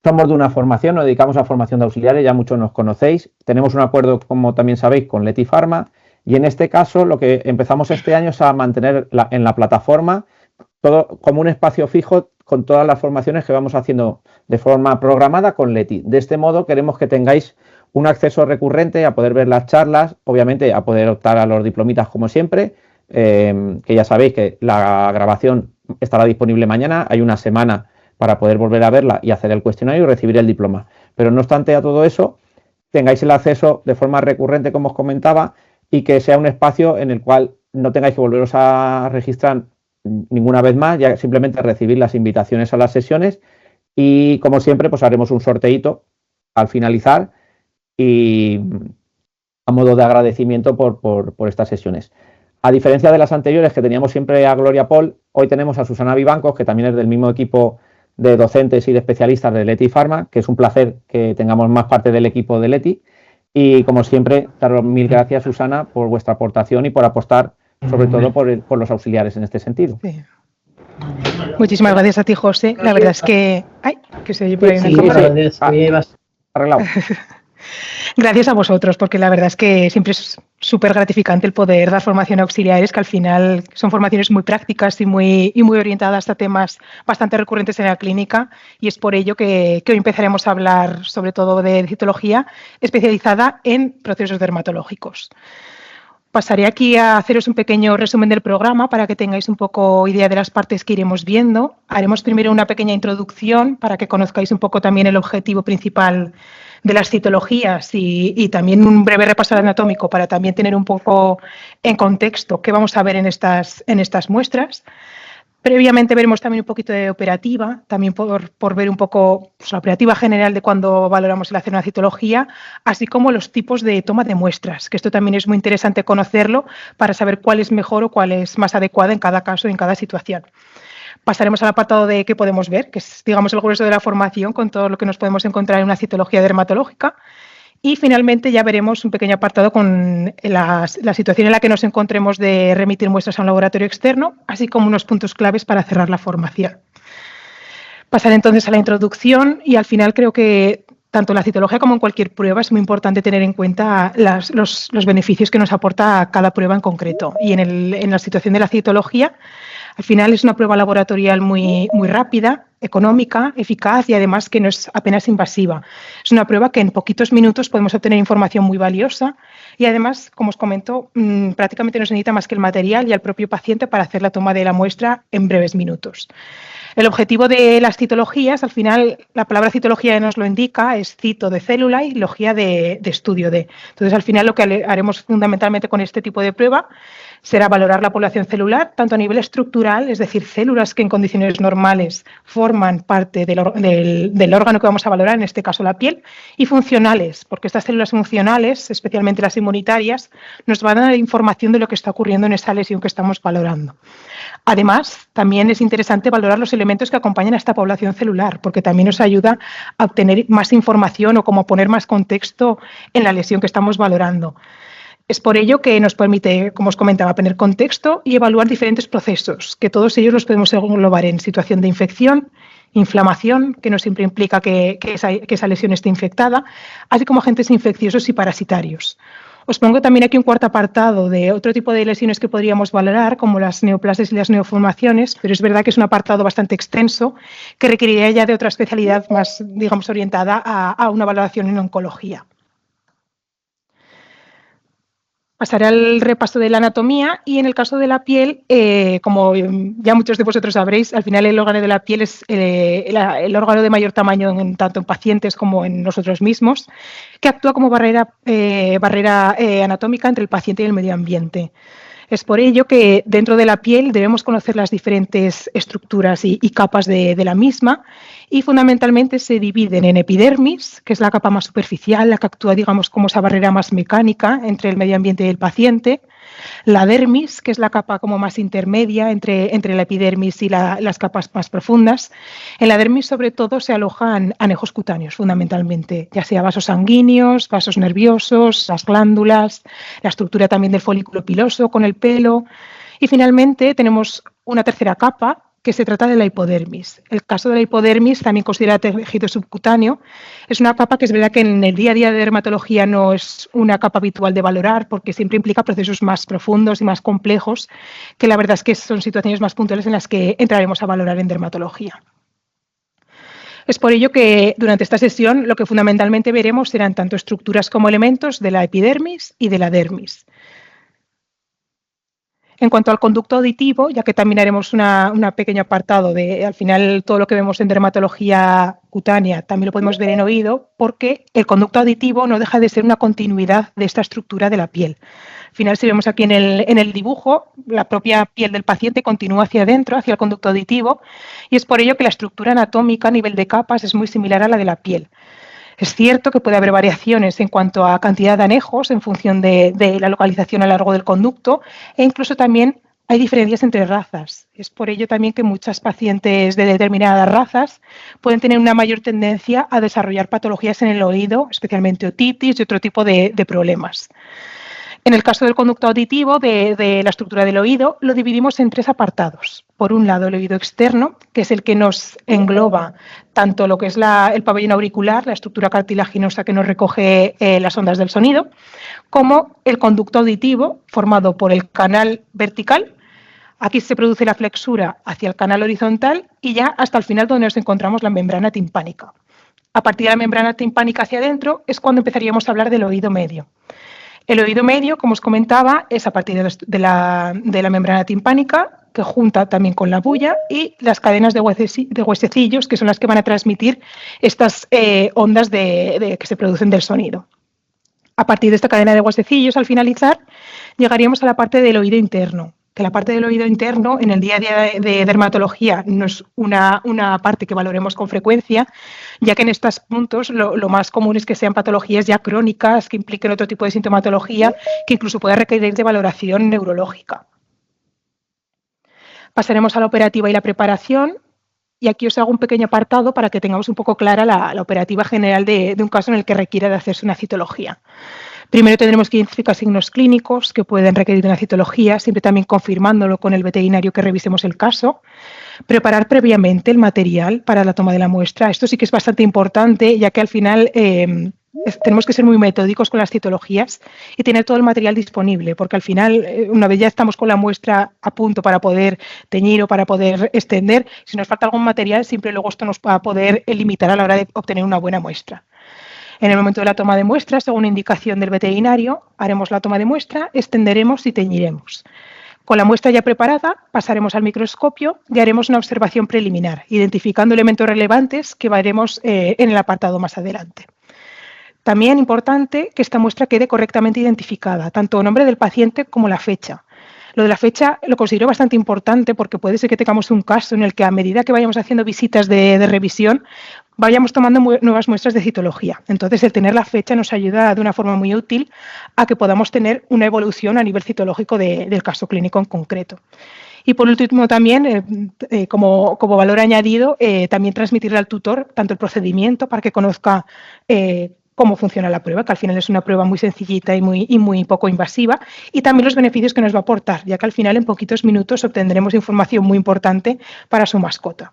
somos de una formación, nos dedicamos a formación de auxiliares, ya muchos nos conocéis. Tenemos un acuerdo, como también sabéis, con Leti Pharma, y en este caso lo que empezamos este año es a mantener en la plataforma todo como un espacio fijo con todas las formaciones que vamos haciendo de forma programada con Leti. De este modo queremos que tengáis un acceso recurrente a poder ver las charlas, obviamente a poder optar a los diplomitas como siempre, que ya sabéis que la grabación estará disponible mañana, hay una semana para poder volver a verla y hacer el cuestionario y recibir el diploma. Pero no obstante a todo eso, tengáis el acceso de forma recurrente, como os comentaba, y que sea un espacio en el cual no tengáis que volveros a registrar ninguna vez más, ya simplemente recibir las invitaciones a las sesiones y, como siempre, pues haremos un sorteíto al finalizar y a modo de agradecimiento por estas sesiones. A diferencia de las anteriores, que teníamos siempre a Gloria Paul, hoy tenemos a Susana Vivancos, que también es del mismo equipo de docentes y de especialistas de Leti Pharma, que es un placer que tengamos más parte del equipo de Leti. Y, como siempre, daros mil gracias, Susana, por vuestra aportación y por apostar, sobre todo, por los auxiliares en este sentido. Sí. Muchísimas gracias a ti, José. La verdad es que... ¡Ay! Que se oye por ahí una cámara. Arreglado. Gracias a vosotros, porque la verdad es que siempre es súper gratificante el poder dar formación a auxiliares, que al final son formaciones muy prácticas y muy orientadas a temas bastante recurrentes en la clínica, y es por ello que hoy empezaremos a hablar sobre todo de citología especializada en procesos dermatológicos. Pasaré aquí a haceros un pequeño resumen del programa para que tengáis un poco idea de las partes que iremos viendo. Haremos primero una pequeña introducción para que conozcáis un poco también el objetivo principal de las citologías y también un breve repaso anatómico para también tener un poco en contexto qué vamos a ver en estas muestras. Previamente veremos también un poquito de operativa, también por ver un poco pues, la operativa general de cuando valoramos el hacer una citología, así como los tipos de toma de muestras, que esto también es muy interesante conocerlo para saber cuál es mejor o cuál es más adecuada en cada caso y en cada situación. Pasaremos al apartado de qué podemos ver, que es, digamos, el grueso de la formación con todo lo que nos podemos encontrar en una citología dermatológica. Y finalmente ya veremos un pequeño apartado con la situación en la que nos encontremos de remitir muestras a un laboratorio externo, así como unos puntos claves para cerrar la formación. Pasaré entonces a la introducción y al final creo que tanto en la citología como en cualquier prueba es muy importante tener en cuenta los beneficios que nos aporta cada prueba en concreto. Y en la situación de la citología, al final es una prueba laboratorial muy rápida, económica, eficaz y además que no es apenas invasiva. Es una prueba que en poquitos minutos podemos obtener información muy valiosa y además, como os comento, prácticamente no se necesita más que el material y el propio paciente para hacer la toma de la muestra en breves minutos. El objetivo de las citologías, al final, la palabra citología ya nos lo indica, es cito de célula y logía de estudio de. Entonces, al final, lo que haremos fundamentalmente con este tipo de prueba será valorar la población celular, tanto a nivel estructural, es decir, células que en condiciones normales forman parte del órgano que vamos a valorar, en este caso la piel, y funcionales, porque estas células funcionales, especialmente las inmunitarias, nos van a dar información de lo que está ocurriendo en esa lesión que estamos valorando. Además, también es interesante valorar los elementos que acompañan a esta población celular, porque también nos ayuda a obtener más información o como poner más contexto en la lesión que estamos valorando. Es por ello que nos permite, como os comentaba, poner contexto y evaluar diferentes procesos, que todos ellos los podemos englobar en situación de infección, inflamación, que no siempre implica que esa lesión esté infectada, así como agentes infecciosos y parasitarios. Os pongo también aquí un cuarto apartado de otro tipo de lesiones que podríamos valorar, como las neoplasias y las neoformaciones, pero es verdad que es un apartado bastante extenso que requeriría ya de otra especialidad más, digamos, orientada a una valoración en oncología. Pasaré al repaso de la anatomía y en el caso de la piel, como ya muchos de vosotros sabréis, al final el órgano de la piel es el órgano de mayor tamaño tanto en pacientes como en nosotros mismos, que actúa como barrera anatómica entre el paciente y el medio ambiente. Es por ello que dentro de la piel debemos conocer las diferentes estructuras y capas de la misma y fundamentalmente se dividen en epidermis, que es la capa más superficial, la que actúa, digamos, como esa barrera más mecánica entre el medio ambiente y el paciente, la dermis, que es la capa como más intermedia entre la epidermis y las capas más profundas. En la dermis, sobre todo, se alojan anejos cutáneos, fundamentalmente, ya sea vasos sanguíneos, vasos nerviosos, las glándulas, la estructura también del folículo piloso con el pelo. Y finalmente tenemos una tercera capa, que se trata de la hipodermis. El caso de la hipodermis, también considerada tejido subcutáneo, es una capa que es verdad que en el día a día de dermatología no es una capa habitual de valorar porque siempre implica procesos más profundos y más complejos, que la verdad es que son situaciones más puntuales en las que entraremos a valorar en dermatología. Es por ello que durante esta sesión lo que fundamentalmente veremos serán tanto estructuras como elementos de la epidermis y de la dermis. En cuanto al conducto auditivo, ya que también haremos un pequeño apartado de, al final, todo lo que vemos en dermatología cutánea también lo podemos ver en oído, porque el conducto auditivo no deja de ser una continuidad de esta estructura de la piel. Al final, si vemos aquí en el dibujo, la propia piel del paciente continúa hacia adentro, hacia el conducto auditivo, y es por ello que la estructura anatómica a nivel de capas es muy similar a la de la piel. Es cierto que puede haber variaciones en cuanto a cantidad de anejos en función de la localización a lo largo del conducto e incluso también hay diferencias entre razas. Es por ello también que muchas pacientes de determinadas razas pueden tener una mayor tendencia a desarrollar patologías en el oído, especialmente otitis y otro tipo de problemas. En el caso del conducto auditivo de la estructura del oído, lo dividimos en 3 apartados. Por un lado, el oído externo, que es el que nos engloba tanto lo que es el pabellón auricular, la estructura cartilaginosa que nos recoge las ondas del sonido, como el conducto auditivo, formado por el canal vertical. Aquí se produce la flexura hacia el canal horizontal y ya hasta el final donde nos encontramos la membrana timpánica. A partir de la membrana timpánica hacia adentro es cuando empezaríamos a hablar del oído medio. El oído medio, como os comentaba, es a partir de la membrana timpánica, que junta también con la bulla, y las cadenas de huesecillos, que son las que van a transmitir estas ondas que se producen del sonido. A partir de esta cadena de huesecillos, al finalizar, llegaríamos a la parte del oído interno, que la parte del oído interno en el día a día de dermatología no es una parte que valoremos con frecuencia, ya que en estos puntos lo más común es que sean patologías ya crónicas, que impliquen otro tipo de sintomatología, que incluso pueda requerir de valoración neurológica. Pasaremos a la operativa y la preparación, y aquí os hago un pequeño apartado para que tengamos un poco clara la operativa general de un caso en el que requiera de hacerse una citología. Primero tendremos que identificar signos clínicos que pueden requerir de una citología, siempre también confirmándolo con el veterinario que revisemos el caso. Preparar previamente el material para la toma de la muestra. Esto sí que es bastante importante, ya que al final tenemos que ser muy metódicos con las citologías y tener todo el material disponible, porque al final, una vez ya estamos con la muestra a punto para poder teñir o para poder extender, si nos falta algún material, siempre luego esto nos va a poder limitar a la hora de obtener una buena muestra. En el momento de la toma de muestra, según indicación del veterinario, haremos la toma de muestra, extenderemos y teñiremos. Con la muestra ya preparada, pasaremos al microscopio y haremos una observación preliminar, identificando elementos relevantes que veremos en el apartado más adelante. También importante que esta muestra quede correctamente identificada, tanto el nombre del paciente como la fecha. Lo de la fecha lo considero bastante importante porque puede ser que tengamos un caso en el que a medida que vayamos haciendo visitas de revisión, vayamos tomando nuevas muestras de citología. Entonces, el tener la fecha nos ayuda de una forma muy útil a que podamos tener una evolución a nivel citológico del caso clínico en concreto. Y por último también, como valor añadido, también transmitirle al tutor tanto el procedimiento para que conozca cómo funciona la prueba, que al final es una prueba muy sencillita y muy poco invasiva, y también los beneficios que nos va a aportar, ya que al final en poquitos minutos obtendremos información muy importante para su mascota.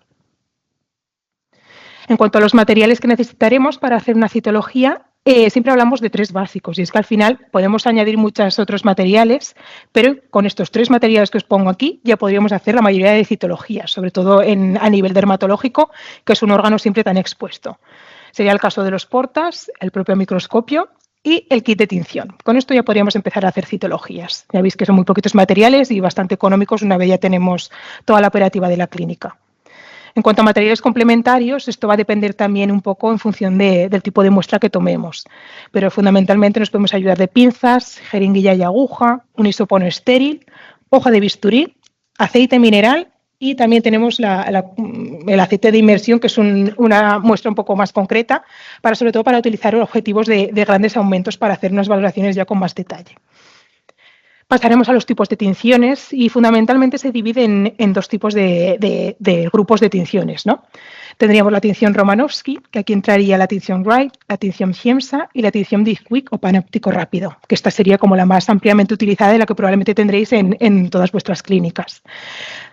En cuanto a los materiales que necesitaremos para hacer una citología, siempre hablamos de 3 básicos, y es que al final podemos añadir muchos otros materiales, pero con estos 3 materiales que os pongo aquí ya podríamos hacer la mayoría de citologías, sobre todo a nivel dermatológico, que es un órgano siempre tan expuesto. Sería el caso de los portas, el propio microscopio y el kit de tinción. Con esto ya podríamos empezar a hacer citologías. Ya veis que son muy poquitos materiales y bastante económicos una vez ya tenemos toda la operativa de la clínica. En cuanto a materiales complementarios, esto va a depender también un poco en función del tipo de muestra que tomemos, pero fundamentalmente nos podemos ayudar de pinzas, jeringuilla y aguja, un hisopono estéril, hoja de bisturí, aceite mineral y también tenemos el aceite de inmersión, que es una muestra un poco más concreta, sobre todo para utilizar objetivos de grandes aumentos para hacer unas valoraciones ya con más detalle. Pasaremos a los tipos de tinciones y fundamentalmente se divide en 2 tipos de grupos de tinciones, ¿no? Tendríamos la tinción Romanowski, que aquí entraría la tinción Wright, la tinción Ciemsa y la tinción Disquick o panóptico rápido, que esta sería como la más ampliamente utilizada y la que probablemente tendréis en todas vuestras clínicas.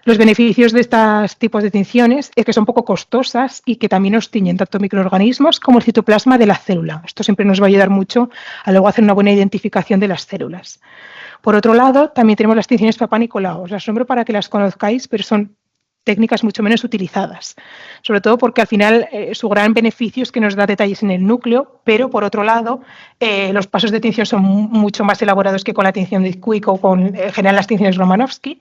Los beneficios de estos tipos de tinciones es que son poco costosas y que también nos tiñen tanto microorganismos como el citoplasma de la célula. Esto siempre nos va a ayudar mucho a luego hacer una buena identificación de las células. Por otro lado, también tenemos las tinciones Papá Nicolau. Os las nombro para que las conozcáis, pero son técnicas mucho menos utilizadas, sobre todo porque al final su gran beneficio es que nos da detalles en el núcleo, pero por otro lado los pasos de tinción son mucho más elaborados que con la tinción Disquick o con en general las tinciones Romanowski,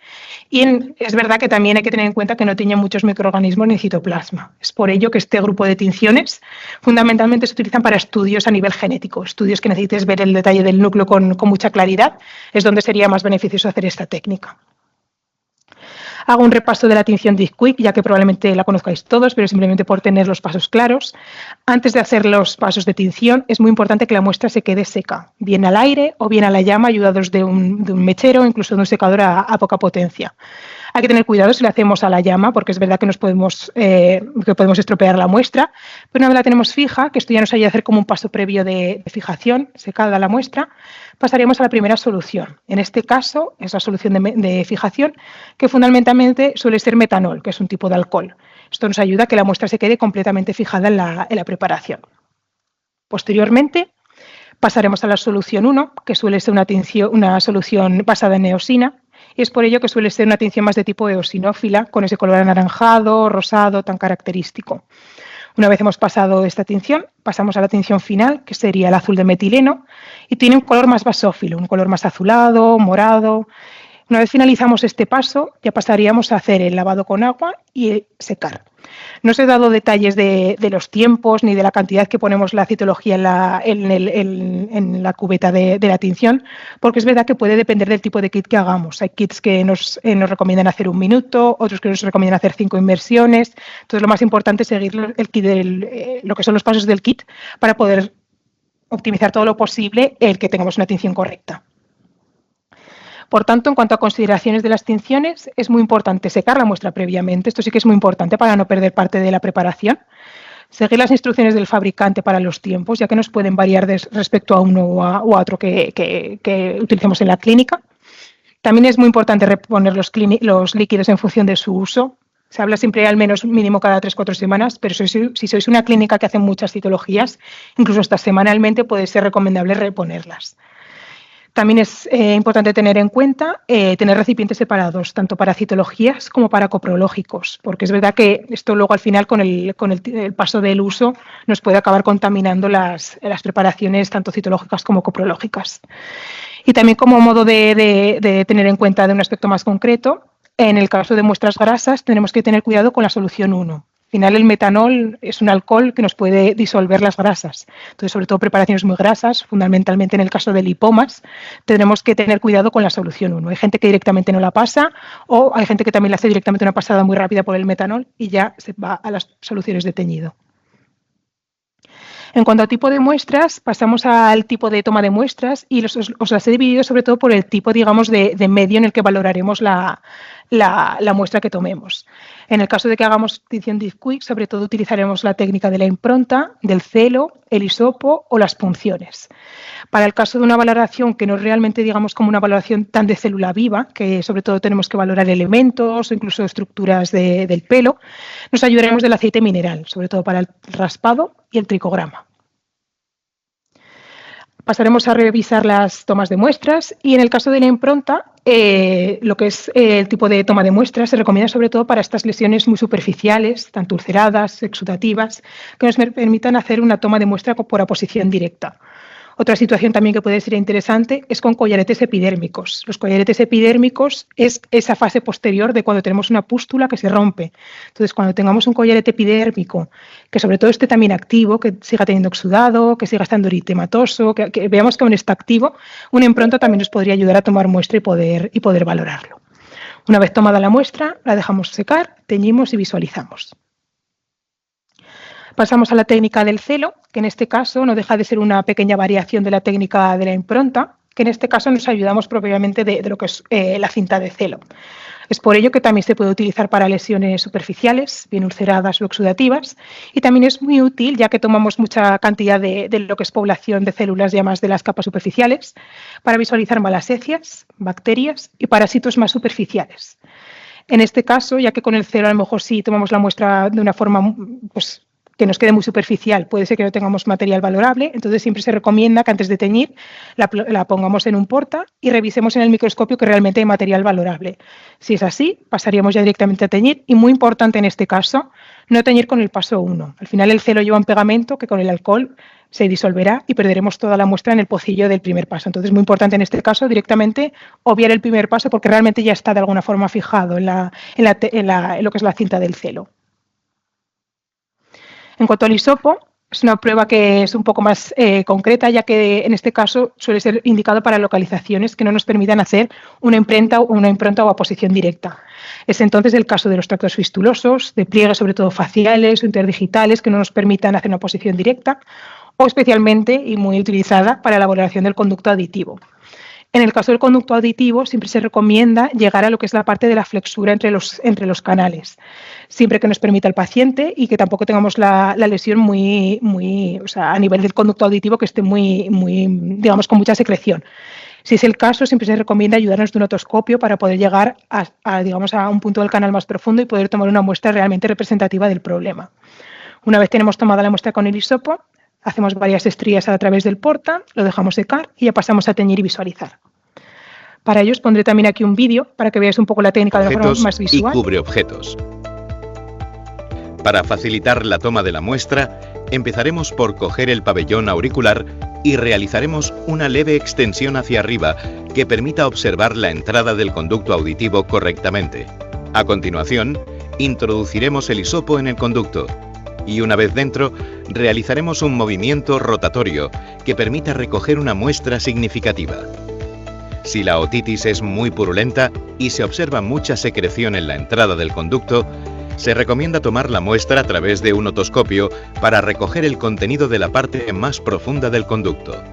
y es verdad que también hay que tener en cuenta que no tienen muchos microorganismos ni citoplasma. Es por ello que este grupo de tinciones fundamentalmente se utilizan para estudios a nivel genético, estudios que necesites ver el detalle del núcleo con mucha claridad, es donde sería más beneficioso hacer esta técnica. Hago un repaso de la tinción Disquick, ya que probablemente la conozcáis todos, pero simplemente por tener los pasos claros. Antes de hacer los pasos de tinción, es muy importante que la muestra se quede seca, bien al aire o bien a la llama, ayudados de un mechero o incluso de un secador a poca potencia. Hay que tener cuidado si la hacemos a la llama, porque es verdad que podemos estropear la muestra, pero una vez la tenemos fija, que esto ya nos ayuda a hacer como un paso previo de fijación, secada la muestra, pasaríamos a la primera solución. En este caso es la solución de fijación, que fundamentalmente suele ser metanol, que es un tipo de alcohol. Esto nos ayuda a que la muestra se quede completamente fijada en la preparación. Posteriormente pasaremos a la solución 1, que suele ser una solución basada en eosina, y es por ello que suele ser una tinción más de tipo eosinófila, con ese color anaranjado, rosado, tan característico. Una vez hemos pasado esta tinción, pasamos a la tinción final, que sería el azul de metileno, y tiene un color más basófilo, un color más azulado, morado. Una vez finalizamos este paso, ya pasaríamos a hacer el lavado con agua y secar. No os he dado detalles de los tiempos ni de la cantidad que ponemos la citología en la cubeta de la tinción, porque es verdad que puede depender del tipo de kit que hagamos. Hay kits que nos recomiendan hacer 1 minuto, otros que nos recomiendan hacer 5 inmersiones. Entonces, lo más importante es seguir lo que son los pasos del kit para poder optimizar todo lo posible el que tengamos una tinción correcta. Por tanto, en cuanto a consideraciones de las tinciones, es muy importante secar la muestra previamente. Esto sí que es muy importante para no perder parte de la preparación. Seguir las instrucciones del fabricante para los tiempos, ya que nos pueden variar respecto a uno o a otro que utilicemos en la clínica. También es muy importante reponer los líquidos en función de su uso. Se habla siempre al menos mínimo cada 3-4 semanas, pero si sois una clínica que hace muchas citologías, incluso hasta semanalmente puede ser recomendable reponerlas. También es importante tener en cuenta tener recipientes separados, tanto para citologías como para coprológicos, porque es verdad que esto luego al final con el paso del uso nos puede acabar contaminando las preparaciones tanto citológicas como coprológicas. Y también como modo de tener en cuenta de un aspecto más concreto, en el caso de muestras grasas tenemos que tener cuidado con la solución 1. Al final el metanol es un alcohol que nos puede disolver las grasas. Entonces, sobre todo preparaciones muy grasas, fundamentalmente en el caso de lipomas, tendremos que tener cuidado con la solución 1. Hay gente que directamente no la pasa o hay gente que también le hace directamente una pasada muy rápida por el metanol y ya se va a las soluciones de teñido. En cuanto al tipo de muestras, pasamos al tipo de toma de muestras y os las he dividido sobre todo por el tipo, digamos, de medio en el que valoraremos la muestra que tomemos. En el caso de que hagamos tinción Disquick, sobre todo utilizaremos la técnica de la impronta, del celo, el hisopo o las punciones. Para el caso de una valoración que no es realmente, digamos, como una valoración tan de célula viva, que sobre todo tenemos que valorar elementos o incluso estructuras del pelo, nos ayudaremos del aceite mineral, sobre todo para el raspado y el tricograma. Pasaremos a revisar las tomas de muestras y en el caso de la impronta, lo que es el tipo de toma de muestras se recomienda sobre todo para estas lesiones muy superficiales, tanto ulceradas, exudativas, que nos permitan hacer una toma de muestra por aposición directa. Otra situación también que puede ser interesante es con collaretes epidérmicos. Los collaretes epidérmicos es esa fase posterior de cuando tenemos una pústula que se rompe. Entonces, cuando tengamos un collarete epidérmico, que sobre todo esté también activo, que siga teniendo exudado, que siga estando eritematoso, que veamos que aún está activo, una impronta también nos podría ayudar a tomar muestra y poder valorarlo. Una vez tomada la muestra, la dejamos secar, teñimos y visualizamos. Pasamos a la técnica del celo, que en este caso no deja de ser una pequeña variación de la técnica de la impronta, que en este caso nos ayudamos propiamente de lo que es la cinta de celo. Es por ello que también se puede utilizar para lesiones superficiales, bien ulceradas o exudativas, y también es muy útil ya que tomamos mucha cantidad de lo que es población de células ya más de las capas superficiales para visualizar malasecias, bacterias y parásitos más superficiales. En este caso, ya que con el celo a lo mejor si tomamos la muestra de una forma pues, que nos quede muy superficial, puede ser que no tengamos material valorable, entonces siempre se recomienda que antes de teñir la pongamos en un porta y revisemos en el microscopio que realmente hay material valorable. Si es así, pasaríamos ya directamente a teñir y muy importante en este caso, no teñir con el paso 1. Al final el celo lleva un pegamento que con el alcohol se disolverá y perderemos toda la muestra en el pocillo del primer paso. Entonces, muy importante en este caso directamente obviar el primer paso porque realmente ya está de alguna forma fijado en lo que es la cinta del celo. En cuanto al hisopo, es una prueba que es un poco más concreta, ya que en este caso suele ser indicado para localizaciones que no nos permitan hacer una impronta o aposición directa. Es entonces el caso de los tractos fistulosos, de pliegues sobre todo faciales o interdigitales que no nos permitan hacer una posición directa, o especialmente y muy utilizada para la valoración del conducto auditivo. En el caso del conducto auditivo siempre se recomienda llegar a lo que es la parte de la flexura entre los canales, siempre que nos permita el paciente y que tampoco tengamos la lesión o sea, a nivel del conducto auditivo que esté muy, digamos, con mucha secreción. Si es el caso, siempre se recomienda ayudarnos de un otoscopio para poder llegar digamos, a un punto del canal más profundo y poder tomar una muestra realmente representativa del problema. Una vez tenemos tomada la muestra con el hisopo, hacemos varias estrías a través del porta, lo dejamos secar y ya pasamos a teñir y visualizar. Para ello os pondré también aquí un vídeo para que veáis un poco la técnica de una forma más visual. Y cubre objetos. Para facilitar la toma de la muestra, empezaremos por coger el pabellón auricular y realizaremos una leve extensión hacia arriba que permita observar la entrada del conducto auditivo correctamente. A continuación, introduciremos el hisopo en el conducto y una vez dentro, realizaremos un movimiento rotatorio que permita recoger una muestra significativa. Si la otitis es muy purulenta y se observa mucha secreción en la entrada del conducto, se recomienda tomar la muestra a través de un otoscopio para recoger el contenido de la parte más profunda del conducto.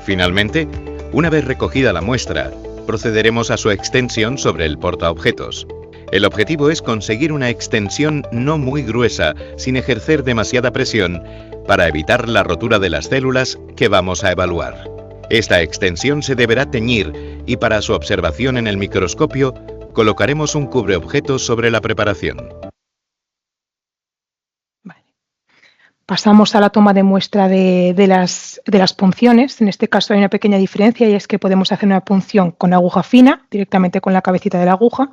Finalmente, una vez recogida la muestra, procederemos a su extensión sobre el portaobjetos. El objetivo es conseguir una extensión no muy gruesa, sin ejercer demasiada presión, para evitar la rotura de las células que vamos a evaluar. Esta extensión se deberá teñir y para su observación en el microscopio colocaremos un cubreobjetos sobre la preparación. Pasamos a la toma de muestra de las punciones. En este caso hay una pequeña diferencia y es que podemos hacer una punción con aguja fina, directamente con la cabecita de la aguja,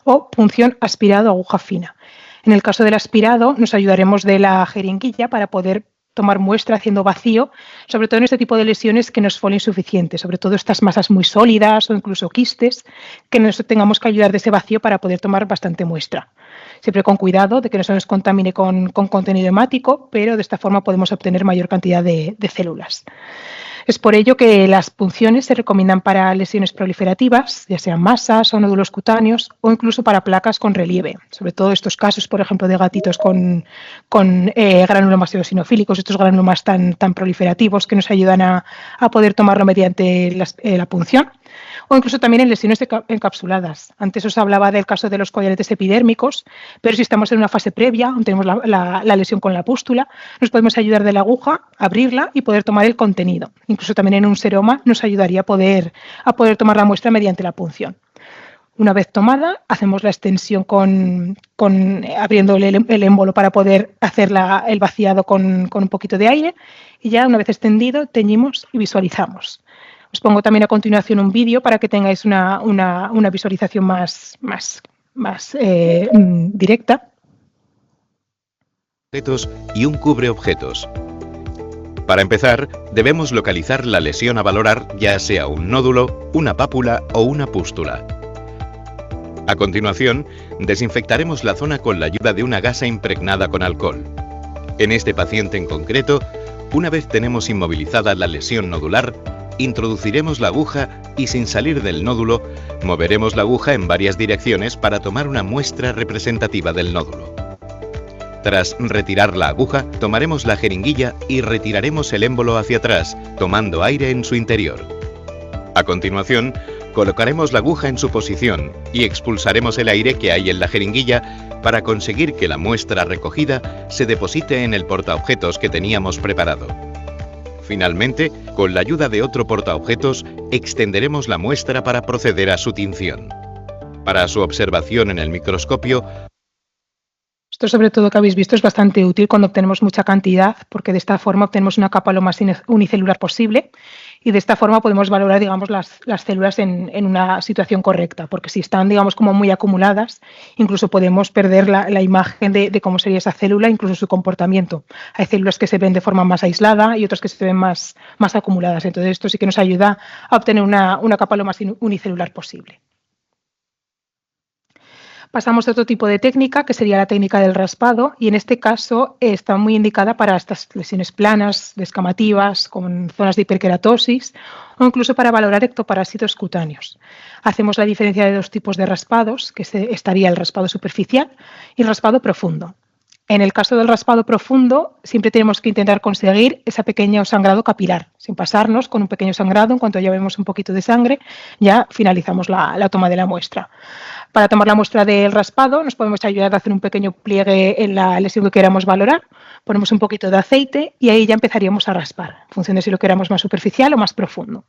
o punción aspirado a aguja fina. En el caso del aspirado nos ayudaremos de la jeringuilla para poder tomar muestra haciendo vacío, sobre todo en este tipo de lesiones que nos fue insuficiente, sobre todo estas masas muy sólidas o incluso quistes, que nos tengamos que ayudar de ese vacío para poder tomar bastante muestra. Siempre con cuidado de que no se nos contamine con contenido hemático, pero de esta forma podemos obtener mayor cantidad de células. Es por ello que las punciones se recomiendan para lesiones proliferativas, ya sean masas o nódulos cutáneos o incluso para placas con relieve. Sobre todo estos casos, por ejemplo, de gatitos con granulomas eosinofílicos, estos granulomas tan proliferativos que nos ayudan a poder tomarlo mediante la punción. O incluso también en lesiones encapsuladas. Antes os hablaba del caso de los collaretes epidérmicos, pero si estamos en una fase previa, donde tenemos la lesión con la pústula, nos podemos ayudar de la aguja, abrirla y poder tomar el contenido. Incluso también en un seroma nos ayudaría a poder tomar la muestra mediante la punción. Una vez tomada, hacemos la extensión abriendo el émbolo para poder hacer el vaciado con un poquito de aire y ya una vez extendido, teñimos y visualizamos. Os pongo también a continuación un vídeo para que tengáis una visualización más directa. Objetos y un cubreobjetos. Para empezar, debemos localizar la lesión a valorar, ya sea un nódulo, una pápula o una pústula. A continuación, desinfectaremos la zona con la ayuda de una gasa impregnada con alcohol. En este paciente en concreto, una vez tenemos inmovilizada la lesión nodular, introduciremos la aguja y sin salir del nódulo, moveremos la aguja en varias direcciones para tomar una muestra representativa del nódulo. Tras retirar la aguja, tomaremos la jeringuilla y retiraremos el émbolo hacia atrás, tomando aire en su interior. A continuación, Colocaremos la aguja en su posición y expulsaremos el aire que hay en la jeringuilla para conseguir que la muestra recogida se deposite en el portaobjetos que teníamos preparado. Finalmente, con la ayuda de otro portaobjetos, extenderemos la muestra para proceder a su tinción. Para su observación en el microscopio, esto, sobre todo, que habéis visto, es bastante útil cuando obtenemos mucha cantidad, porque de esta forma obtenemos una capa lo más unicelular posible y de esta forma podemos valorar, digamos, las células en una situación correcta, porque si están, digamos, como muy acumuladas, incluso podemos perder la imagen de cómo sería esa célula, incluso su comportamiento. Hay células que se ven de forma más aislada y otras que se ven más acumuladas. Entonces, esto sí que nos ayuda a obtener una capa lo más unicelular posible. Pasamos a otro tipo de técnica, que sería la técnica del raspado, y en este caso está muy indicada para estas lesiones planas, descamativas, con zonas de hiperkeratosis, o incluso para valorar ectoparásitos cutáneos. Hacemos la diferencia de dos tipos de raspados, que estaría el raspado superficial y el raspado profundo. En el caso del raspado profundo, siempre tenemos que intentar conseguir ese pequeño sangrado capilar, sin pasarnos. Con un pequeño sangrado, en cuanto ya vemos un poquito de sangre, ya finalizamos la toma de la muestra. Para tomar la muestra del raspado, nos podemos ayudar a hacer un pequeño pliegue en la lesión que queramos valorar. Ponemos un poquito de aceite y ahí ya empezaríamos a raspar, en función de si lo queramos más superficial o más profundo.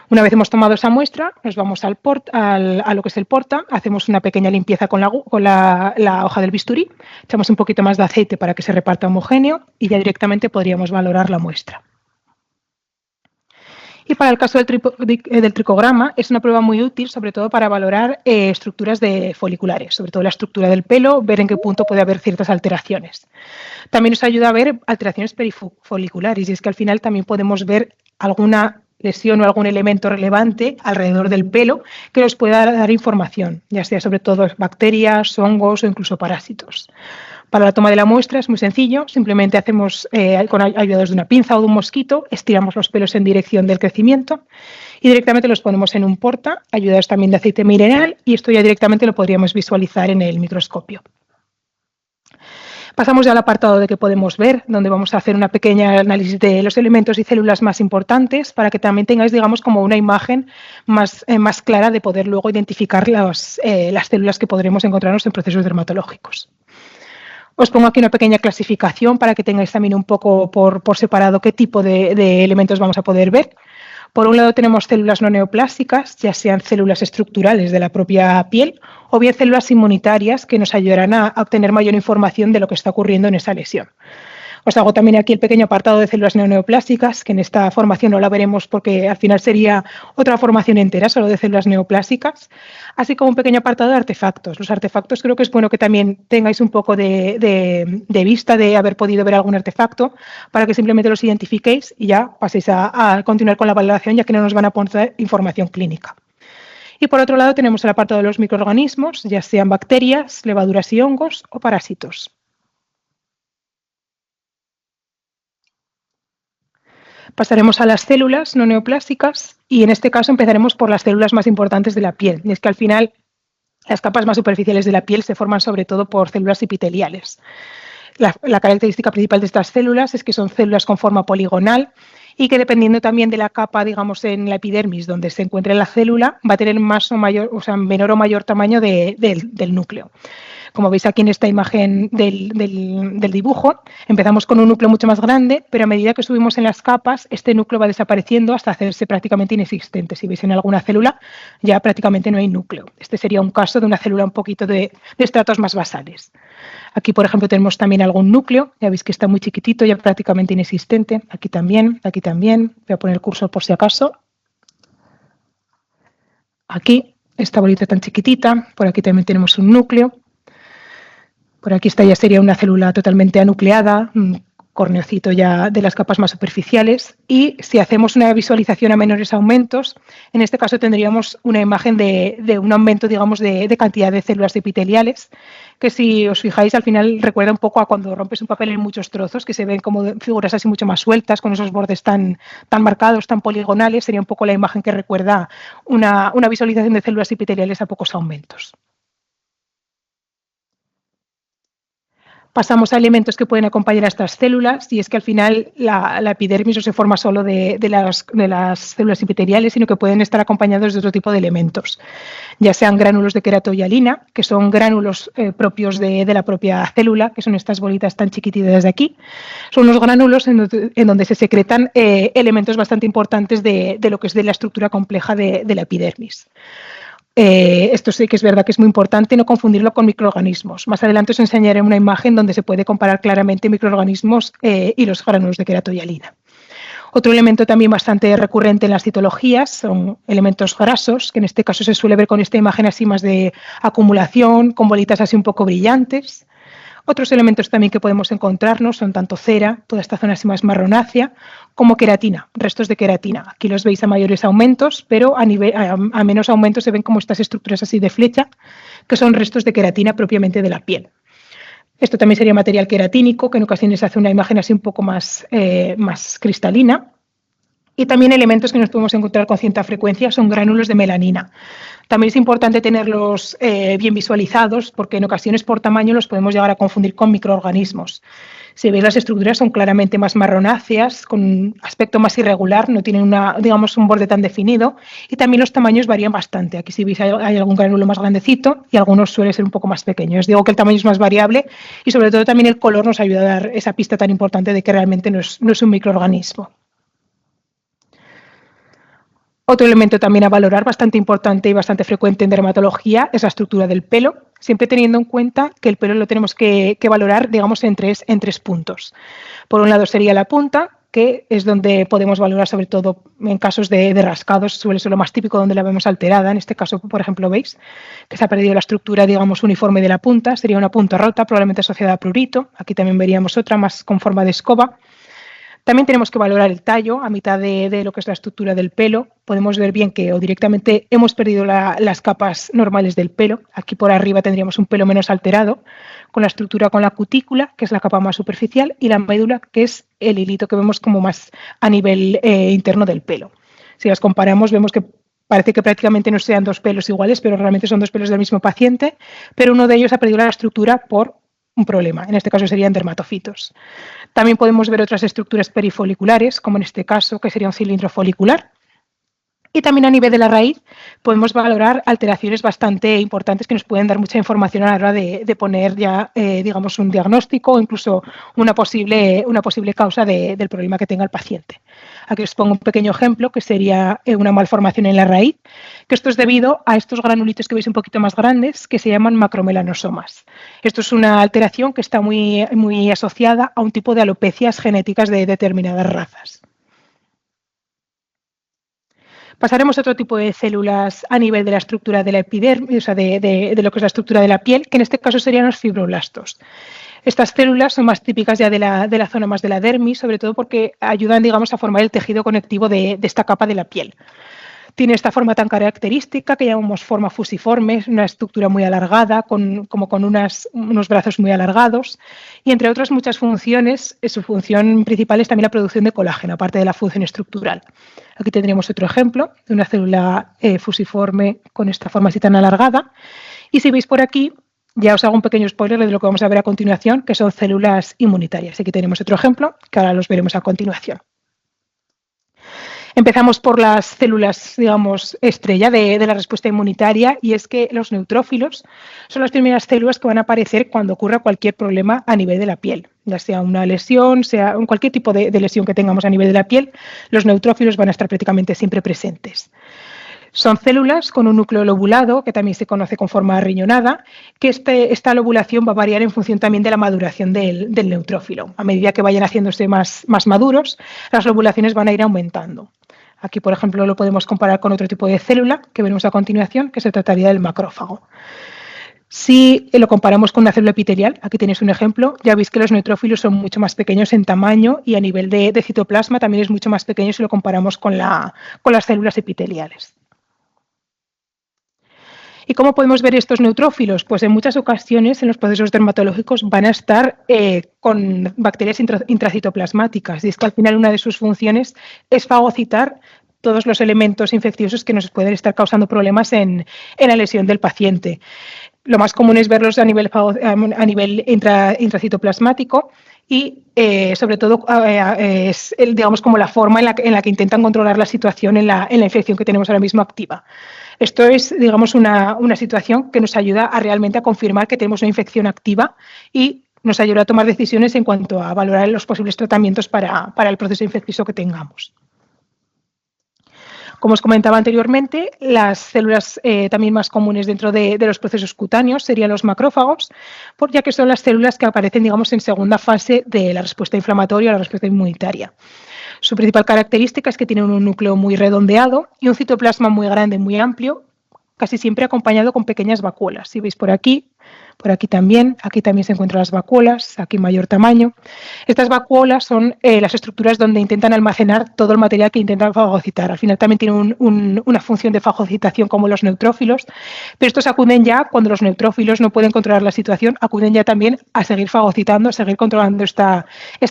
Una vez hemos tomado esa muestra, nos vamos a lo que es el porta, hacemos una pequeña limpieza con la hoja del bisturí, echamos un poquito más de aceite para que se reparta homogéneo y ya directamente podríamos valorar la muestra. Y para el caso del tricograma es una prueba muy útil, sobre todo para valorar estructuras foliculares, sobre todo la estructura del pelo, ver en qué punto puede haber ciertas alteraciones. También nos ayuda a ver alteraciones perifoliculares, y es que al final también podemos ver alguna lesión o algún elemento relevante alrededor del pelo que nos pueda dar información, ya sea sobre todo bacterias, hongos o incluso parásitos. Para la toma de la muestra es muy sencillo, simplemente hacemos, ayudados de una pinza o de un mosquito, estiramos los pelos en dirección del crecimiento y directamente los ponemos en un porta, ayudados también de aceite mineral, y esto ya directamente lo podríamos visualizar en el microscopio. Pasamos ya al apartado de qué podemos ver, donde vamos a hacer una pequeña análisis de los elementos y células más importantes para que también tengáis, digamos, como una imagen más clara de poder luego identificar las células que podremos encontrarnos en procesos dermatológicos. Os pongo aquí una pequeña clasificación para que tengáis también un poco por separado qué tipo de elementos vamos a poder ver. Por un lado tenemos células no neoplásicas, ya sean células estructurales de la propia piel o bien células inmunitarias que nos ayudarán a obtener mayor información de lo que está ocurriendo en esa lesión. Os hago también aquí el pequeño apartado de células neoplásicas, que en esta formación no la veremos porque al final sería otra formación entera solo de células neoplásicas, así como un pequeño apartado de artefactos. Los artefactos creo que es bueno que también tengáis un poco de vista de haber podido ver algún artefacto para que simplemente los identifiquéis y ya paséis a continuar con la valoración, ya que no nos van a aportar información clínica. Y por otro lado tenemos el apartado de los microorganismos, ya sean bacterias, levaduras y hongos o parásitos. Pasaremos a las células no neoplásicas y en este caso empezaremos por las células más importantes de la piel. Y es que al final las capas más superficiales de la piel se forman sobre todo por células epiteliales. La característica principal de estas células es que son células con forma poligonal y que dependiendo también de la capa, digamos, en la epidermis donde se encuentre la célula, va a tener menor o mayor tamaño del núcleo. Como veis aquí en esta imagen del dibujo, empezamos con un núcleo mucho más grande, pero a medida que subimos en las capas, este núcleo va desapareciendo hasta hacerse prácticamente inexistente. Si veis en alguna célula, ya prácticamente no hay núcleo. Este sería un caso de una célula un poquito de estratos más basales. Aquí, por ejemplo, tenemos también algún núcleo. Ya veis que está muy chiquitito, ya prácticamente inexistente. Aquí también, aquí también. Voy a poner el cursor por si acaso. Aquí, esta bolita tan chiquitita. Por aquí también tenemos un núcleo. Por aquí esta ya sería una célula totalmente anucleada, un corneocito ya de las capas más superficiales. Y si hacemos una visualización a menores aumentos, en este caso tendríamos una imagen de un aumento, digamos, de cantidad de células epiteliales, que si os fijáis al final recuerda un poco a cuando rompes un papel en muchos trozos, que se ven como figuras así mucho más sueltas, con esos bordes tan marcados, tan poligonales. Sería un poco la imagen que recuerda una visualización de células epiteliales a pocos aumentos. Pasamos a elementos que pueden acompañar a estas células, y es que al final la epidermis no se forma solo de las células epiteliales, sino que pueden estar acompañados de otro tipo de elementos, ya sean gránulos de queratohialina, que son gránulos propios de la propia célula, que son estas bolitas tan chiquititas de aquí. Son los gránulos en donde se secretan elementos bastante importantes de lo que es de la estructura compleja de la epidermis. Esto sí que es verdad que es muy importante no confundirlo con microorganismos. Más adelante os enseñaré una imagen donde se puede comparar claramente microorganismos y los gránulos de queratohialina. Otro elemento también bastante recurrente en las citologías son elementos grasos, que en este caso se suele ver con esta imagen así más de acumulación, con bolitas así un poco brillantes. Otros elementos también que podemos encontrarnos son tanto cera, toda esta zona así más marronácea, como queratina, restos de queratina. Aquí los veis a mayores aumentos, pero a menos aumentos se ven como estas estructuras así de flecha, que son restos de queratina propiamente de la piel. Esto también sería material queratínico, que en ocasiones hace una imagen así un poco más cristalina. Y también elementos que nos podemos encontrar con cierta frecuencia son gránulos de melanina. También es importante tenerlos bien visualizados, porque en ocasiones por tamaño los podemos llegar a confundir con microorganismos. Si veis, las estructuras son claramente más marronáceas, con un aspecto más irregular, no tienen un borde tan definido, y también los tamaños varían bastante. Aquí si veis hay algún gránulo más grandecito y algunos suele ser un poco más pequeños. Digo que el tamaño es más variable y sobre todo también el color nos ayuda a dar esa pista tan importante de que realmente no es un microorganismo. Otro elemento también a valorar, bastante importante y bastante frecuente en dermatología, es la estructura del pelo, siempre teniendo en cuenta que el pelo lo tenemos que valorar, digamos, en tres puntos. Por un lado sería la punta, que es donde podemos valorar sobre todo en casos de rascados, suele ser lo más típico donde la vemos alterada. En este caso, por ejemplo, veis que se ha perdido la estructura, digamos, uniforme de la punta, sería una punta rota, probablemente asociada a prurito. Aquí también veríamos otra más con forma de escoba. También tenemos que valorar el tallo, a mitad de lo que es la estructura del pelo. Podemos ver bien que o directamente hemos perdido las capas normales del pelo. Aquí por arriba tendríamos un pelo menos alterado, con la estructura con la cutícula, que es la capa más superficial, y la médula, que es el hilito que vemos como más a nivel interno del pelo. Si las comparamos, vemos que parece que prácticamente no sean dos pelos iguales, pero realmente son dos pelos del mismo paciente, pero uno de ellos ha perdido la estructura por un problema, en este caso serían dermatofitos. También podemos ver otras estructuras perifoliculares, como en este caso, que sería un cilindro folicular. Y también a nivel de la raíz podemos valorar alteraciones bastante importantes que nos pueden dar mucha información a la hora de poner ya, digamos, un diagnóstico o incluso una posible causa del problema que tenga el paciente. Aquí os pongo un pequeño ejemplo que sería una malformación en la raíz, que esto es debido a estos granulitos que veis un poquito más grandes que se llaman macromelanosomas. Esto es una alteración que está muy, muy asociada a un tipo de alopecias genéticas de determinadas razas. Pasaremos a otro tipo de células a nivel de la estructura de la epidermis, o sea, de lo que es la estructura de la piel, que en este caso serían los fibroblastos. Estas células son más típicas ya de la zona más de la dermis, sobre todo porque ayudan, digamos, a formar el tejido conectivo de esta capa de la piel. Tiene esta forma tan característica que llamamos forma fusiforme, una estructura muy alargada, como con unos brazos muy alargados, y entre otras muchas funciones, su función principal es también la producción de colágeno, aparte de la función estructural. Aquí tendríamos otro ejemplo de una célula fusiforme con esta forma así tan alargada, y si veis por aquí, ya os hago un pequeño spoiler de lo que vamos a ver a continuación, que son células inmunitarias. Aquí tenemos otro ejemplo, que ahora los veremos a continuación. Empezamos por las células, digamos, estrella de la respuesta inmunitaria, y es que los neutrófilos son las primeras células que van a aparecer cuando ocurra cualquier problema a nivel de la piel, ya sea una lesión, sea cualquier tipo de lesión que tengamos a nivel de la piel, los neutrófilos van a estar prácticamente siempre presentes. Son células con un núcleo lobulado, que también se conoce con forma arriñonada, que esta lobulación va a variar en función también de la maduración del neutrófilo. A medida que vayan haciéndose más maduros, las lobulaciones van a ir aumentando. Aquí, por ejemplo, lo podemos comparar con otro tipo de célula que veremos a continuación, que se trataría del macrófago. Si lo comparamos con una célula epitelial, aquí tenéis un ejemplo, ya veis que los neutrófilos son mucho más pequeños en tamaño y a nivel de citoplasma también es mucho más pequeño si lo comparamos con las células epiteliales. ¿Y cómo podemos ver estos neutrófilos? Pues en muchas ocasiones en los procesos dermatológicos van a estar con bacterias intracitoplasmáticas, y es que al final una de sus funciones es fagocitar todos los elementos infecciosos que nos pueden estar causando problemas en la lesión del paciente. Lo más común es verlos a nivel intracitoplasmático y sobre todo es digamos como la forma en la que intentan controlar la situación en la infección que tenemos ahora mismo activa. Esto es, digamos, una situación que nos ayuda a realmente confirmar que tenemos una infección activa y nos ayuda a tomar decisiones en cuanto a valorar los posibles tratamientos para el proceso infeccioso que tengamos. Como os comentaba anteriormente, las células también más comunes dentro de los procesos cutáneos serían los macrófagos, ya que son las células que aparecen, digamos, en segunda fase de la respuesta inflamatoria o la respuesta inmunitaria. Su principal característica es que tienen un núcleo muy redondeado y un citoplasma muy grande, muy amplio, casi siempre acompañado con pequeñas vacuolas. Si veis por aquí también se encuentran las vacuolas, aquí mayor tamaño. Estas vacuolas son las estructuras donde intentan almacenar todo el material que intentan fagocitar. Al final también tienen una función de fagocitación como los neutrófilos, pero estos acuden ya cuando los neutrófilos no pueden controlar la situación, acuden ya también a seguir fagocitando, a seguir controlando esta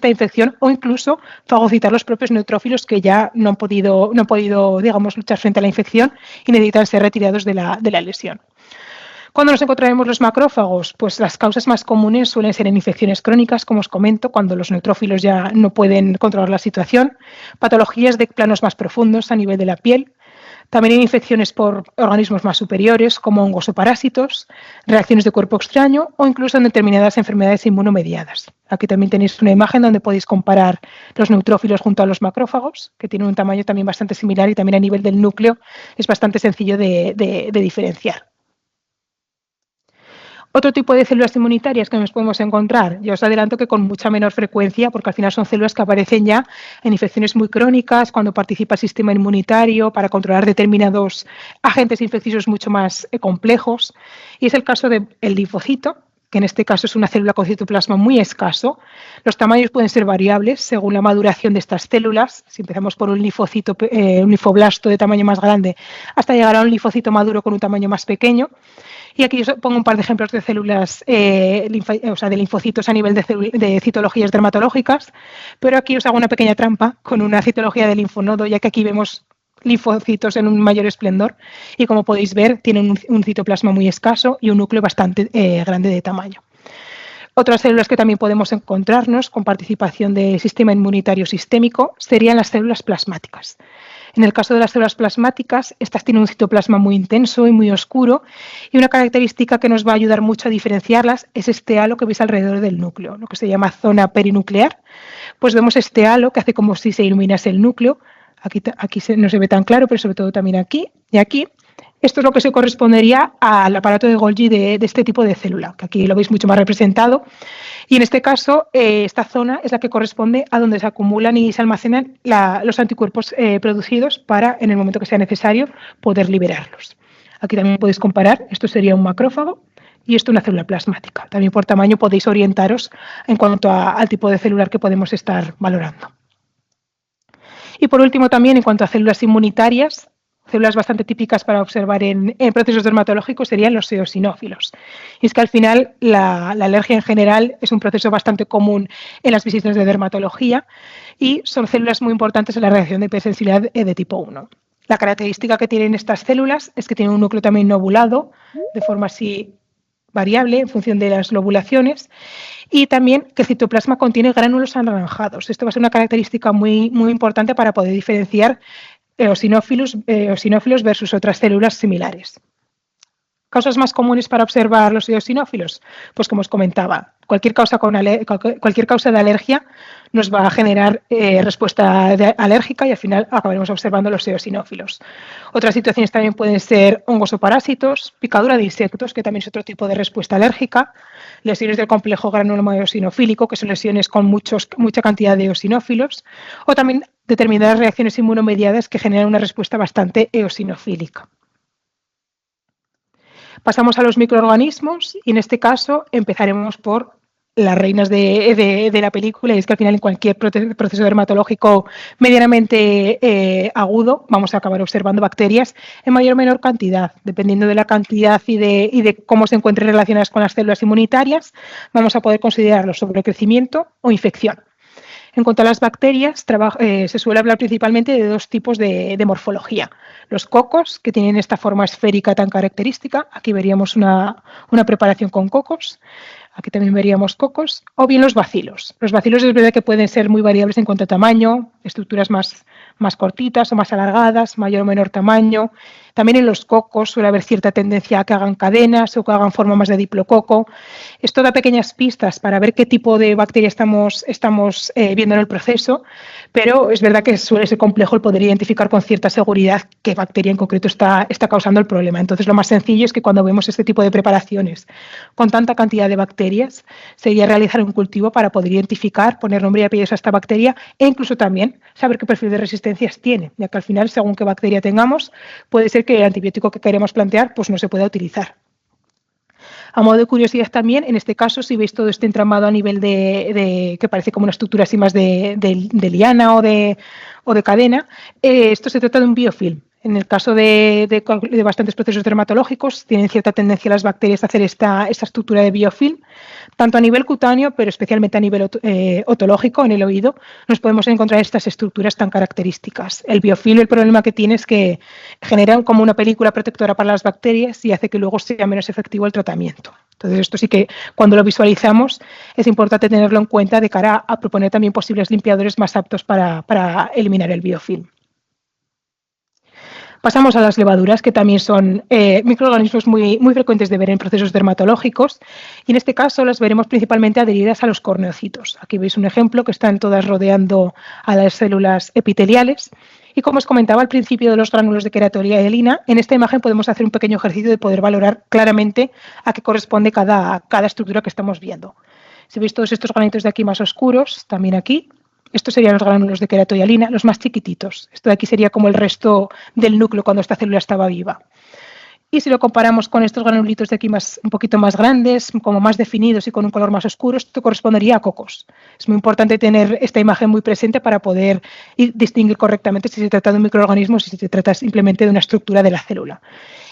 infección o incluso fagocitar los propios neutrófilos que ya no han podido digamos, luchar frente a la infección y necesitan ser retirados de la lesión. ¿Cuándo nos encontraremos los macrófagos? Pues las causas más comunes suelen ser en infecciones crónicas, como os comento, cuando los neutrófilos ya no pueden controlar la situación, patologías de planos más profundos a nivel de la piel, también en infecciones por organismos más superiores, como hongos o parásitos, reacciones de cuerpo extraño o incluso en determinadas enfermedades inmunomediadas. Aquí también tenéis una imagen donde podéis comparar los neutrófilos junto a los macrófagos, que tienen un tamaño también bastante similar y también a nivel del núcleo es bastante sencillo de diferenciar. Otro tipo de células inmunitarias que nos podemos encontrar, yo os adelanto que con mucha menor frecuencia, porque al final son células que aparecen ya en infecciones muy crónicas, cuando participa el sistema inmunitario para controlar determinados agentes infecciosos mucho más complejos. Y es el caso del linfocito, que en este caso es una célula con citoplasma muy escaso. Los tamaños pueden ser variables según la maduración de estas células. Si empezamos por un linfocito, un linfoblasto de tamaño más grande, hasta llegar a un linfocito maduro con un tamaño más pequeño. Y aquí os pongo un par de ejemplos de células, de linfocitos a nivel de citologías dermatológicas, pero aquí os hago una pequeña trampa con una citología de linfonodo, ya que aquí vemos linfocitos en un mayor esplendor y como podéis ver tienen un citoplasma muy escaso y un núcleo bastante grande de tamaño. Otras células que también podemos encontrarnos con participación del sistema inmunitario sistémico serían las células plasmáticas. En el caso de las células plasmáticas, estas tienen un citoplasma muy intenso y muy oscuro y una característica que nos va a ayudar mucho a diferenciarlas es este halo que veis alrededor del núcleo, lo que se llama zona perinuclear. Pues vemos este halo que hace como si se iluminase el núcleo. Aquí no se ve tan claro, pero sobre todo también aquí y aquí. Esto es lo que se correspondería al aparato de Golgi de este tipo de célula, que aquí lo veis mucho más representado. Y en este caso, esta zona es la que corresponde a donde se acumulan y se almacenan los anticuerpos producidos para, en el momento que sea necesario, poder liberarlos. Aquí también podéis comparar, esto sería un macrófago y esto una célula plasmática. También por tamaño podéis orientaros en cuanto al tipo de celular que podemos estar valorando. Y por último también, en cuanto a células inmunitarias, células bastante típicas para observar en procesos dermatológicos serían los eosinófilos. Y es que al final la alergia en general es un proceso bastante común en las visitas de dermatología y son células muy importantes en la reacción de hipersensibilidad de tipo 1. La característica que tienen estas células es que tienen un núcleo también lobulado, de forma así variable en función de las lobulaciones, y también que el citoplasma contiene gránulos anaranjados. Esto va a ser una característica muy, muy importante para poder diferenciar eosinófilos versus otras células similares. ¿Causas más comunes para observar los eosinófilos? Pues como os comentaba, cualquier causa de alergia nos va a generar respuesta alérgica y al final acabaremos observando los eosinófilos. Otras situaciones también pueden ser hongos o parásitos, picadura de insectos, que también es otro tipo de respuesta alérgica, lesiones del complejo granuloma eosinofílico, que son lesiones con mucha cantidad de eosinófilos, o también determinadas reacciones inmunomediadas que generan una respuesta bastante eosinofílica. Pasamos a los microorganismos y en este caso empezaremos por las reinas de la película, y es que al final en cualquier proceso dermatológico medianamente agudo vamos a acabar observando bacterias en mayor o menor cantidad. Dependiendo de la cantidad y de cómo se encuentren relacionadas con las células inmunitarias, vamos a poder considerarlo sobrecrecimiento o infección. En cuanto a las bacterias, se suele hablar principalmente de dos tipos de morfología. Los cocos, que tienen esta forma esférica tan característica. Aquí veríamos una preparación con cocos. Aquí también veríamos cocos. O bien los bacilos. Los bacilos es verdad que pueden ser muy variables en cuanto a tamaño, estructuras más cortitas o más alargadas, mayor o menor tamaño. También en los cocos suele haber cierta tendencia a que hagan cadenas o que hagan forma más de diplococo. Esto da pequeñas pistas para ver qué tipo de bacteria estamos viendo en el proceso, pero es verdad que suele ser complejo el poder identificar con cierta seguridad qué bacteria en concreto está causando el problema. Entonces, lo más sencillo es que cuando vemos este tipo de preparaciones con tanta cantidad de bacterias, sería realizar un cultivo para poder identificar, poner nombre y apellidos a esta bacteria e incluso también saber qué perfil de resistencias tiene, ya que al final, según qué bacteria tengamos, puede ser que el antibiótico que queremos plantear pues no se pueda utilizar. A modo de curiosidad también, en este caso, si veis todo este entramado a nivel que parece como una estructura así más de liana o de cadena, esto se trata de un biofilm. En el caso de bastantes procesos dermatológicos, tienen cierta tendencia las bacterias a hacer esta estructura de biofilm, tanto a nivel cutáneo, pero especialmente a nivel otológico, en el oído, nos podemos encontrar estas estructuras tan características. El biofilm, el problema que tiene es que genera como una película protectora para las bacterias y hace que luego sea menos efectivo el tratamiento. Entonces, esto sí que cuando lo visualizamos es importante tenerlo en cuenta de cara a proponer también posibles limpiadores más aptos para eliminar el biofilm. Pasamos a las levaduras, que también son microorganismos muy frecuentes de ver en procesos dermatológicos, y en este caso las veremos principalmente adheridas a los corneocitos. Aquí veis un ejemplo que están todas rodeando a las células epiteliales. Y como os comentaba al principio de los gránulos de queratoialina, en esta imagen podemos hacer un pequeño ejercicio de poder valorar claramente a qué corresponde cada estructura que estamos viendo. Si veis todos estos granitos de aquí más oscuros, también aquí, estos serían los gránulos de queratoialina, los más chiquititos. Esto de aquí sería como el resto del núcleo cuando esta célula estaba viva. Y si lo comparamos con estos granulitos de aquí un poquito más grandes, como más definidos y con un color más oscuro, esto correspondería a cocos. Es muy importante tener esta imagen muy presente para poder distinguir correctamente si se trata de un microorganismo o si se trata simplemente de una estructura de la célula.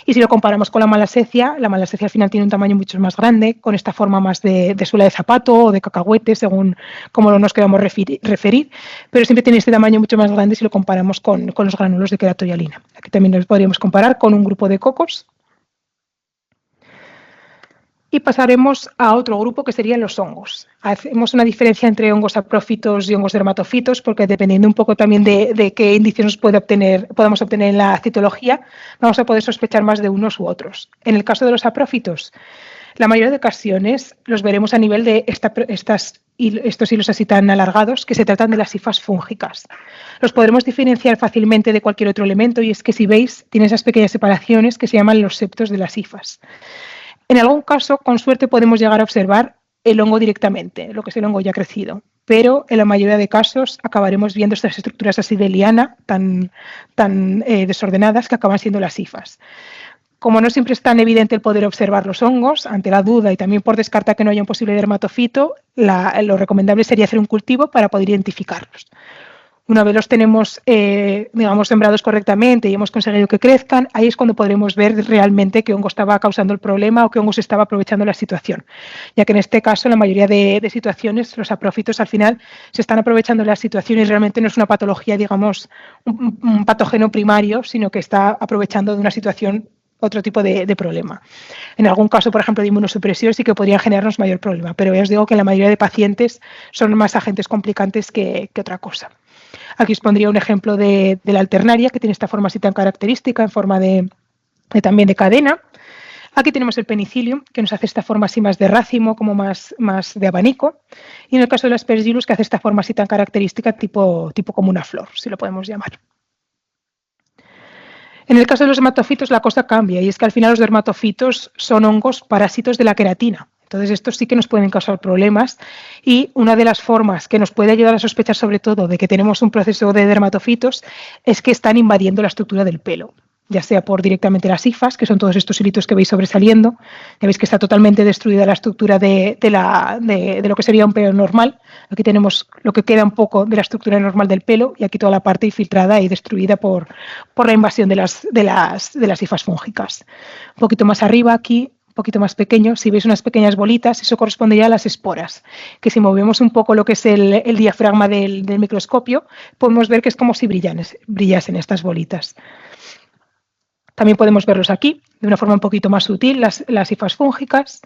Y si lo comparamos con la malassezia al final tiene un tamaño mucho más grande, con esta forma más de suela de zapato o de cacahuete, según cómo nos queramos referir, pero siempre tiene este tamaño mucho más grande si lo comparamos con los granulos de queratoialina. Aquí también los podríamos comparar con un grupo de cocos. Y pasaremos a otro grupo que serían los hongos. Hacemos una diferencia entre hongos saprófitos y hongos dermatofitos porque dependiendo un poco también de qué indicios podamos obtener en la citología, vamos a poder sospechar más de unos u otros. En el caso de los saprófitos, la mayoría de ocasiones los veremos a nivel de estos hilos así tan alargados que se tratan de las hifas fúngicas. Los podremos diferenciar fácilmente de cualquier otro elemento y es que si veis, tiene esas pequeñas separaciones que se llaman los septos de las hifas. En algún caso, con suerte, podemos llegar a observar el hongo directamente, lo que es el hongo ya crecido, pero en la mayoría de casos acabaremos viendo estas estructuras así de liana tan desordenadas que acaban siendo las hifas. Como no siempre es tan evidente el poder observar los hongos, ante la duda y también por descartar que no haya un posible dermatofito, lo recomendable sería hacer un cultivo para poder identificarlos. Una vez los tenemos, sembrados correctamente y hemos conseguido que crezcan, ahí es cuando podremos ver realmente qué hongo estaba causando el problema o qué hongo se estaba aprovechando la situación. Ya que en este caso, en la mayoría de situaciones, los saprófitos al final se están aprovechando de la situación y realmente no es una patología, un patógeno primario, sino que está aprovechando de una situación otro tipo de problema. En algún caso, por ejemplo, de inmunosupresión sí que podría generarnos mayor problema, pero ya os digo que en la mayoría de pacientes son más agentes complicantes que otra cosa. Aquí os pondría un ejemplo de la alternaria, que tiene esta forma así tan característica, en forma también de cadena. Aquí tenemos el penicillium, que nos hace esta forma así más de racimo, como más de abanico. Y en el caso del aspergillus, que hace esta forma así tan característica, tipo como una flor, si lo podemos llamar. En el caso de los dermatofitos la cosa cambia, y es que al final los dermatofitos son hongos parásitos de la queratina. Entonces, estos sí que nos pueden causar problemas y una de las formas que nos puede ayudar a sospechar sobre todo de que tenemos un proceso de dermatofitos es que están invadiendo la estructura del pelo, ya sea por directamente las hifas, que son todos estos hilitos que veis sobresaliendo. Ya veis que está totalmente destruida la estructura de lo que sería un pelo normal. Aquí tenemos lo que queda un poco de la estructura normal del pelo y aquí toda la parte infiltrada y destruida por la invasión de las hifas fúngicas. Un poquito más arriba aquí poquito más pequeño, si veis unas pequeñas bolitas, eso correspondería a las esporas, que si movemos un poco lo que es el diafragma del microscopio, podemos ver que es como si brillasen estas bolitas. También podemos verlos aquí, de una forma un poquito más sutil, las hifas fúngicas.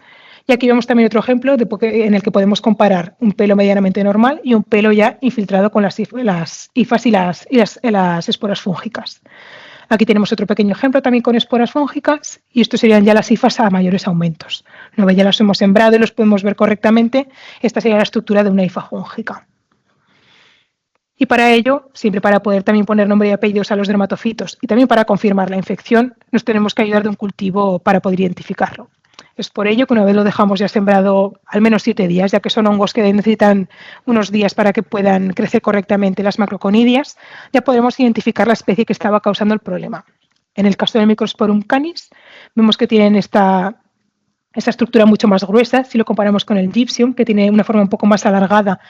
Y aquí vemos también otro ejemplo en el que podemos comparar un pelo medianamente normal y un pelo ya infiltrado con las hifas y las esporas fúngicas. Aquí tenemos otro pequeño ejemplo también con esporas fúngicas y estos serían ya las hifas a mayores aumentos. Una vez ya las hemos sembrado y los podemos ver correctamente, esta sería la estructura de una hifa fúngica. Y para ello, siempre para poder también poner nombre y apellidos a los dermatofitos y también para confirmar la infección, nos tenemos que ayudar de un cultivo para poder identificarlo. Es por ello que una vez lo dejamos ya sembrado al menos 7 días, ya que son hongos que necesitan unos días para que puedan crecer correctamente las macroconidias, ya podremos identificar la especie que estaba causando el problema. En el caso del Microsporum canis, vemos que tienen esta estructura mucho más gruesa, si lo comparamos con el Gypsum, que tiene una forma un poco más alargada,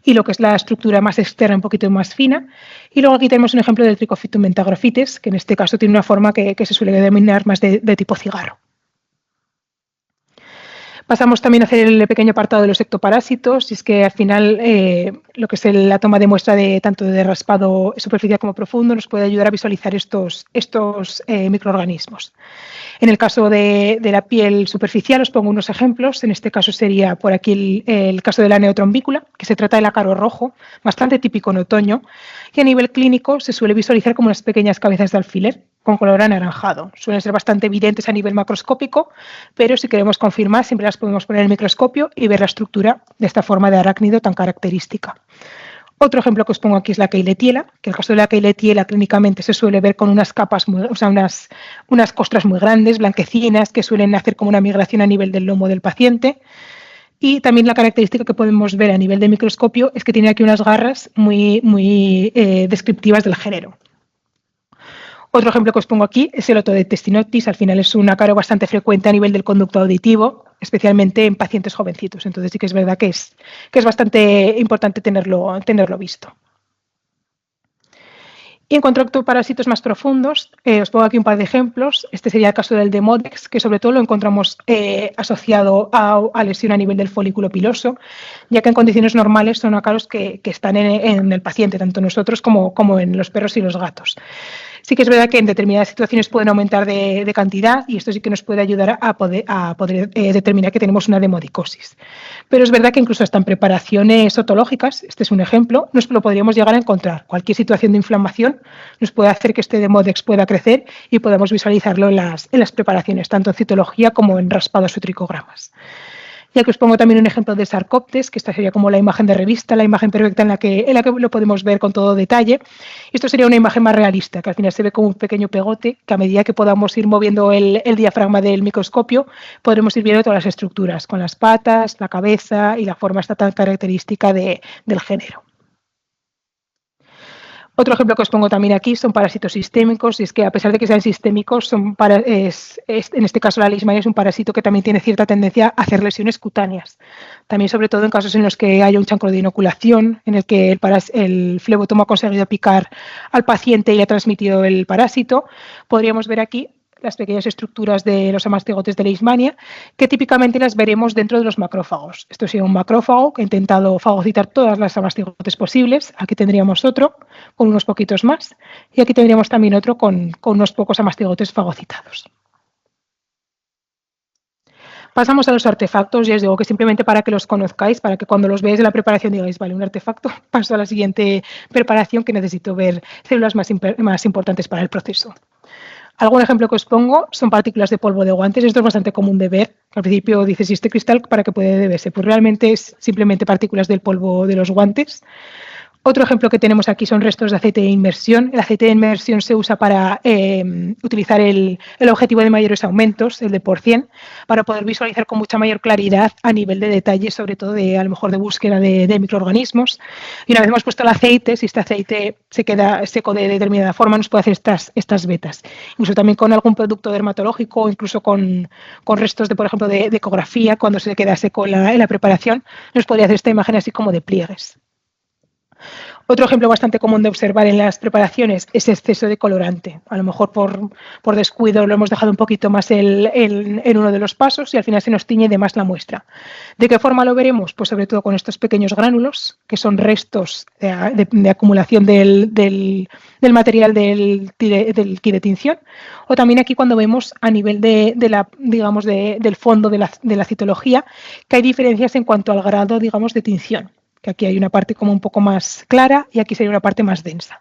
y lo que es la estructura más externa un poquito más fina. Y luego aquí tenemos un ejemplo del Trichophytum mentagrophytes, que en este caso tiene una forma que se suele denominar más de tipo cigarro. Pasamos también a hacer el pequeño apartado de los ectoparásitos, y es que al final lo que es la toma de muestra tanto de raspado superficial como profundo nos puede ayudar a visualizar estos microorganismos. En el caso de la piel superficial os pongo unos ejemplos. En este caso sería por aquí el caso de la neotrombícula, que se trata del ácaro rojo, bastante típico en otoño, y a nivel clínico se suele visualizar como unas pequeñas cabezas de alfiler con color anaranjado. Suelen ser bastante evidentes a nivel macroscópico, pero si queremos confirmar siempre las podemos poner en el microscopio y ver la estructura de esta forma de arácnido tan característica. Otro ejemplo que os pongo aquí es la Keiletiela, que en el caso de la Keiletiela clínicamente se suele ver con unas capas, unas costras muy grandes, blanquecinas, que suelen hacer como una migración a nivel del lomo del paciente. Y también la característica que podemos ver a nivel de microscopio es que tiene aquí unas garras muy descriptivas del género. Otro ejemplo que os pongo aquí es el Otodectestinoctis. Al final es un ácaro bastante frecuente a nivel del conducto auditivo, especialmente en pacientes jovencitos. Entonces sí que es verdad que es bastante importante tenerlo visto. Y en cuanto a ectoparásitos más profundos, os pongo aquí un par de ejemplos. Este sería el caso del Demodex, que sobre todo lo encontramos asociado a lesión a nivel del folículo piloso, ya que en condiciones normales son ácaros que están en el paciente, tanto nosotros como en los perros y los gatos. Sí que es verdad que en determinadas situaciones pueden aumentar de cantidad y esto sí que nos puede ayudar a poder determinar que tenemos una demodicosis. Pero es verdad que incluso hasta en preparaciones otológicas, este es un ejemplo, nos lo podríamos llegar a encontrar. Cualquier situación de inflamación nos puede hacer que este Demodex pueda crecer y podamos visualizarlo en las preparaciones, tanto en citología como en raspados o tricogramas. Y aquí os pongo también un ejemplo de Sarcoptes, que esta sería como la imagen de revista, la imagen perfecta en la que lo podemos ver con todo detalle. Esto sería una imagen más realista, que al final se ve como un pequeño pegote, que a medida que podamos ir moviendo el diafragma del microscopio, podremos ir viendo todas las estructuras, con las patas, la cabeza y la forma esta tan característica del género. Otro ejemplo que os pongo también aquí son parásitos sistémicos, y es que a pesar de que sean sistémicos, en este caso la leishmania es un parásito que también tiene cierta tendencia a hacer lesiones cutáneas. También sobre todo en casos en los que haya un chancro de inoculación, en el que el flebotomo ha conseguido picar al paciente y ha transmitido el parásito, podríamos ver aquí las pequeñas estructuras de los amastigotes de leishmania, que típicamente las veremos dentro de los macrófagos. Esto sería un macrófago que ha intentado fagocitar todas las amastigotes posibles. Aquí tendríamos otro con unos poquitos más y aquí tendríamos también otro con unos pocos amastigotes fagocitados. Pasamos a los artefactos y os digo que simplemente para que los conozcáis, para que cuando los veáis en la preparación digáis, vale, un artefacto, paso a la siguiente preparación que necesito ver células más importantes para el proceso. Algún ejemplo que os pongo son partículas de polvo de guantes. Esto es bastante común de ver. Al principio dices, ¿y este cristal para qué puede deberse? Pues realmente es simplemente partículas del polvo de los guantes. Otro ejemplo que tenemos aquí son restos de aceite de inmersión. El aceite de inmersión se usa para utilizar el objetivo de mayores aumentos, el de por 100, para poder visualizar con mucha mayor claridad a nivel de detalle, sobre todo a lo mejor de búsqueda de microorganismos. Y una vez hemos puesto el aceite, si este aceite se queda seco de determinada forma, nos puede hacer estas vetas. Incluso también con algún producto dermatológico o incluso con restos por ejemplo, de ecografía, cuando se queda seco en la preparación, nos podría hacer esta imagen así como de pliegues. Otro ejemplo bastante común de observar en las preparaciones es exceso de colorante. A lo mejor por descuido lo hemos dejado un poquito más en uno de los pasos y al final se nos tiñe de más la muestra. ¿De qué forma lo veremos? Pues sobre todo con estos pequeños gránulos, que son restos de acumulación del material del kit de tinción, o también aquí cuando vemos a nivel del fondo de la citología, que hay diferencias en cuanto al grado, digamos, de tinción, que aquí hay una parte como un poco más clara y aquí sería una parte más densa.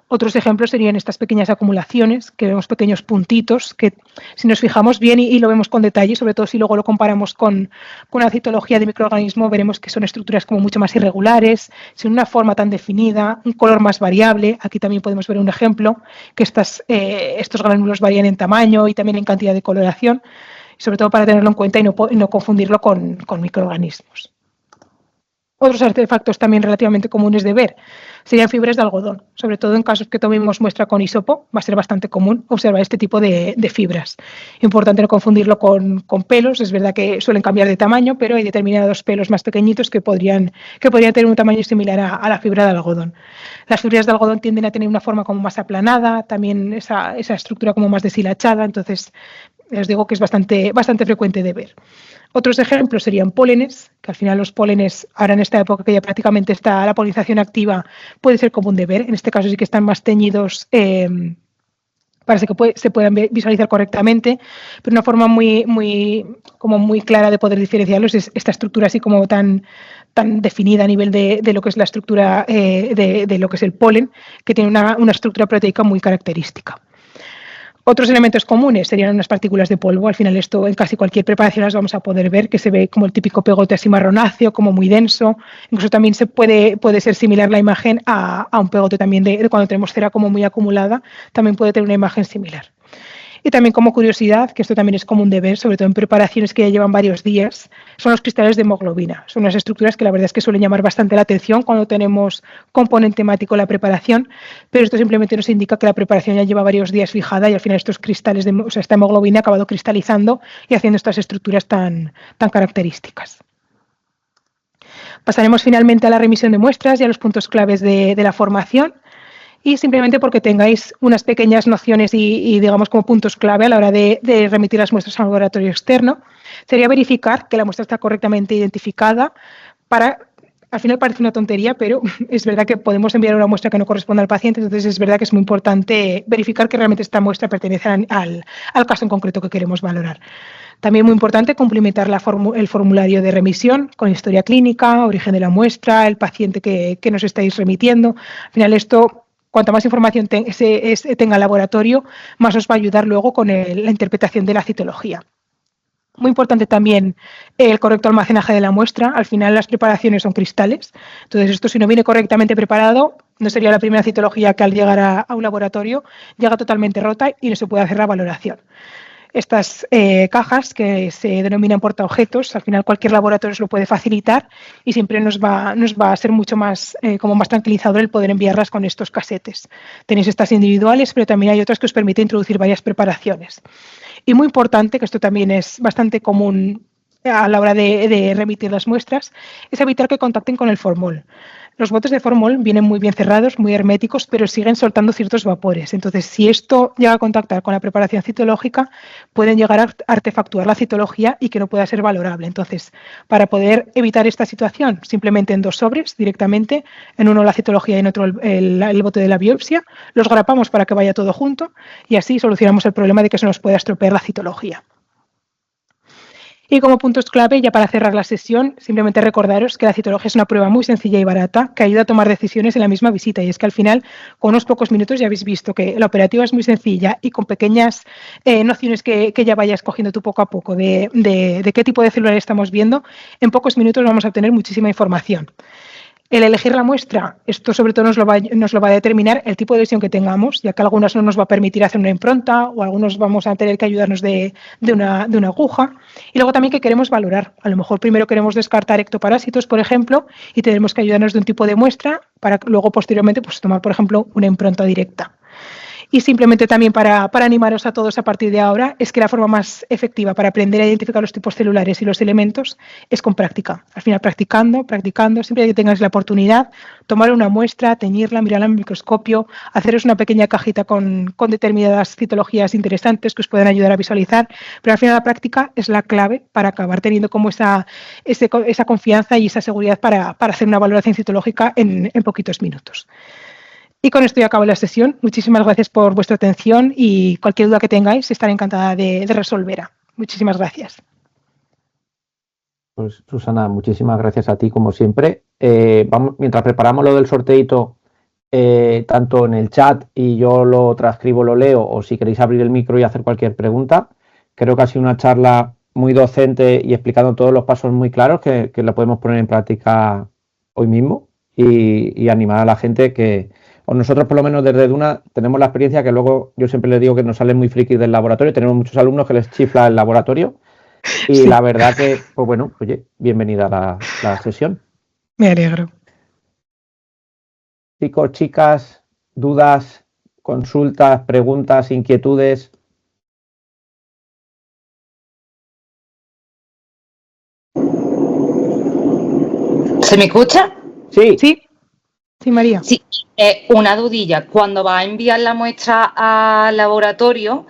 Otros ejemplos serían estas pequeñas acumulaciones, que vemos pequeños puntitos, que si nos fijamos bien y lo vemos con detalle, sobre todo si luego lo comparamos con una citología de microorganismo, veremos que son estructuras como mucho más irregulares, sin una forma tan definida, un color más variable. Aquí también podemos ver un ejemplo, que estos gránulos varían en tamaño y también en cantidad de coloración, sobre todo para tenerlo en cuenta y no confundirlo con microorganismos. Otros artefactos también relativamente comunes de ver serían fibras de algodón. Sobre todo en casos que tomemos muestra con hisopo, va a ser bastante común observar este tipo de fibras. Importante no confundirlo con pelos. Es verdad que suelen cambiar de tamaño, pero hay determinados pelos más pequeñitos que podrían tener un tamaño similar a la fibra de algodón. Las fibras de algodón tienden a tener una forma como más aplanada, también esa estructura como más deshilachada, entonces os digo que es bastante frecuente de ver. Otros ejemplos serían pólenes, que al final los pólenes, ahora en esta época que ya prácticamente está la polinización activa, puede ser común de ver. En este caso sí que están más teñidos para que se puedan visualizar correctamente, pero una forma muy clara de poder diferenciarlos es esta estructura así como tan definida a nivel de lo que es la estructura de lo que es el polen, que tiene una estructura proteica muy característica. Otros elementos comunes serían unas partículas de polvo. Al final esto en casi cualquier preparación las vamos a poder ver, que se ve como el típico pegote así marronáceo, como muy denso. Incluso también puede ser similar la imagen a un pegote también de cuando tenemos cera como muy acumulada, también puede tener una imagen similar. Y también como curiosidad, que esto también es común de ver, sobre todo en preparaciones que ya llevan varios días, son los cristales de hemoglobina. Son unas estructuras que la verdad es que suelen llamar bastante la atención cuando tenemos componente hemático en la preparación, pero esto simplemente nos indica que la preparación ya lleva varios días fijada y al final estos cristales, esta hemoglobina ha acabado cristalizando y haciendo estas estructuras tan características. Pasaremos finalmente a la remisión de muestras y a los puntos claves de la formación. Y simplemente porque tengáis unas pequeñas nociones y digamos como puntos clave a la hora de remitir las muestras al laboratorio externo, sería verificar que la muestra está correctamente identificada. Al final parece una tontería, pero es verdad que podemos enviar una muestra que no corresponde al paciente, entonces es verdad que es muy importante verificar que realmente esta muestra pertenece al caso en concreto que queremos valorar. También muy importante complementar el formulario de remisión con historia clínica, origen de la muestra, el paciente que nos estáis remitiendo. Al final esto, cuanta más información tenga el laboratorio, más os va a ayudar luego con la interpretación de la citología. Muy importante también el correcto almacenaje de la muestra. Al final las preparaciones son cristales, entonces esto si no viene correctamente preparado, no sería la primera citología que al llegar a un laboratorio llega totalmente rota y no se puede hacer la valoración. Estas cajas que se denominan portaobjetos, al final cualquier laboratorio se lo puede facilitar y siempre nos va a ser mucho más más tranquilizador el poder enviarlas con estos casetes. Tenéis estas individuales, pero también hay otras que os permiten introducir varias preparaciones. Y muy importante, que esto también es bastante común a la hora de remitir las muestras, es evitar que contacten con el formol. Los botes de formol vienen muy bien cerrados, muy herméticos, pero siguen soltando ciertos vapores. Entonces, si esto llega a contactar con la preparación citológica, pueden llegar a artefactuar la citología y que no pueda ser valorable. Entonces, para poder evitar esta situación, simplemente en 2 sobres directamente, en uno la citología y en otro el bote de la biopsia, los grapamos para que vaya todo junto y así solucionamos el problema de que se nos pueda estropear la citología. Y como puntos clave, ya para cerrar la sesión, simplemente recordaros que la citología es una prueba muy sencilla y barata que ayuda a tomar decisiones en la misma visita. Y es que al final, con unos pocos minutos ya habéis visto que la operativa es muy sencilla y con pequeñas nociones que ya vayas cogiendo tú poco a poco de qué tipo de célula estamos viendo, en pocos minutos vamos a obtener muchísima información. El elegir la muestra, esto sobre todo nos lo va a determinar el tipo de lesión que tengamos, ya que algunas no nos va a permitir hacer una impronta o algunos vamos a tener que ayudarnos de una aguja. Y luego también que queremos valorar. A lo mejor primero queremos descartar ectoparásitos, por ejemplo, y tenemos que ayudarnos de un tipo de muestra para luego posteriormente tomar, por ejemplo, una impronta directa. Y simplemente también para animaros a todos a partir de ahora, es que la forma más efectiva para aprender a identificar los tipos celulares y los elementos es con práctica. Al final, practicando, siempre que tengáis la oportunidad, tomar una muestra, teñirla, mirarla en el microscopio, haceros una pequeña cajita con determinadas citologías interesantes que os pueden ayudar a visualizar, pero al final la práctica es la clave para acabar teniendo como esa confianza y esa seguridad para hacer una valoración citológica en poquitos minutos. Y con esto ya acabo la sesión. Muchísimas gracias por vuestra atención y cualquier duda que tengáis estaré encantada de resolverla. Muchísimas gracias. Pues Susana, muchísimas gracias a ti como siempre. Mientras preparamos lo del sorteito, tanto en el chat y yo lo transcribo, lo leo, o si queréis abrir el micro y hacer cualquier pregunta, creo que ha sido una charla muy docente y explicando todos los pasos muy claros que la podemos poner en práctica hoy mismo y animar a la gente que... O nosotros, por lo menos desde Duna, tenemos la experiencia que luego yo siempre les digo que nos salen muy frikis del laboratorio. Tenemos muchos alumnos que les chifla el laboratorio. Y sí, la verdad que, pues bueno, oye, bienvenida a la sesión. Me alegro. Chicos, chicas, dudas, consultas, preguntas, inquietudes. ¿Se me escucha? Sí. Sí. Sí, María. Sí, una dudilla. Cuando vas a enviar la muestra al laboratorio,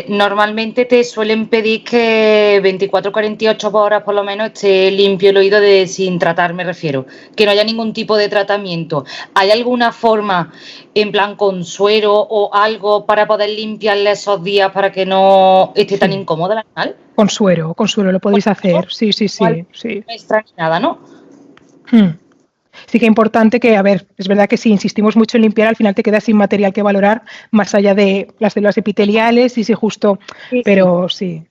normalmente te suelen pedir que 24-48 horas por lo menos esté limpio el oído sin tratar, me refiero. Que no haya ningún tipo de tratamiento. ¿Hay alguna forma, en plan con suero o algo, para poder limpiarle esos días para que no esté tan incómodo el animal? Con suero lo podéis hacer. Sí. No extraña nada, ¿no? Sí que es importante que, a ver, es verdad que si insistimos mucho en limpiar, al final te quedas sin material que valorar más allá de las células epiteliales y si justo, sí, pero sí,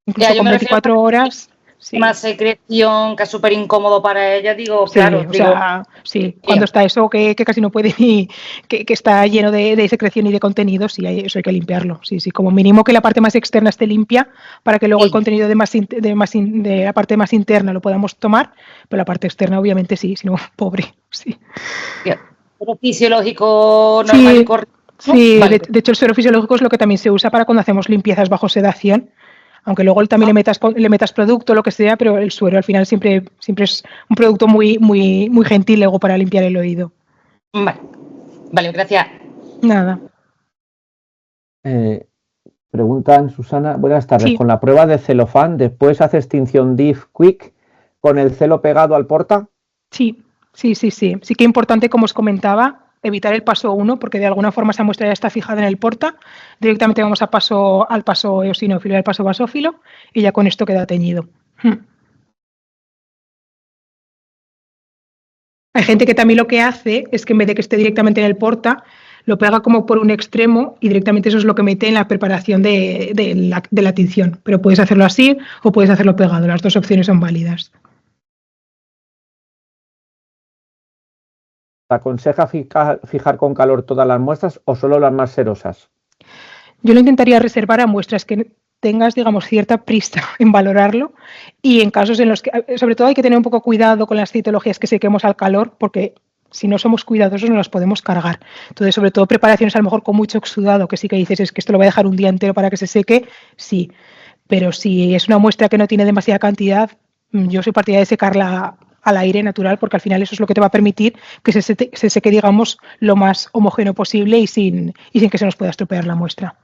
incluso con 24 horas... Sí. Una secreción que es súper incómodo para ella, digo, sí, claro. O sea, sí, cuando está eso que casi no puede ni, que está lleno de secreción y de contenido, sí, eso hay que limpiarlo. Sí, como mínimo que la parte más externa esté limpia para que luego el contenido de la parte más interna lo podamos tomar, pero la parte externa obviamente sí, si no, pobre, sí. Pero fisiológico normal y correcto. Sí, vale. De hecho el suero fisiológico es lo que también se usa para cuando hacemos limpiezas bajo sedación. Aunque luego también le metas producto, lo que sea, pero el suero al final siempre es un producto muy gentil luego para limpiar el oído. Vale, gracias. Nada. Preguntan, Susana, buenas tardes. Sí. Con la prueba de celofán, ¿después hace extinción DIF Quick con el celo pegado al porta? Sí. Sí que es importante, como os comentaba, evitar el paso 1, porque de alguna forma esa muestra ya está fijada en el porta. Directamente vamos al paso eosinófilo y al paso basófilo y ya con esto queda teñido. Hay gente que también lo que hace es que en vez de que esté directamente en el porta, lo pega como por un extremo y directamente eso es lo que mete en la preparación de la tinción. Pero puedes hacerlo así o puedes hacerlo pegado. Las dos opciones son válidas. ¿Te aconseja fijar con calor todas las muestras o solo las más serosas? Yo lo intentaría reservar a muestras que tengas, digamos, cierta prisa en valorarlo y en casos en los que, sobre todo hay que tener un poco cuidado con las citologías que sequemos al calor porque si no somos cuidadosos no las podemos cargar. Entonces, sobre todo preparaciones a lo mejor con mucho exudado, que sí que dices es que esto lo voy a dejar un día entero para que se seque, sí. Pero si es una muestra que no tiene demasiada cantidad, yo soy partidaria de secarla al aire natural, porque al final eso es lo que te va a permitir que se seque, digamos, lo más homogéneo posible y sin que se nos pueda estropear la muestra.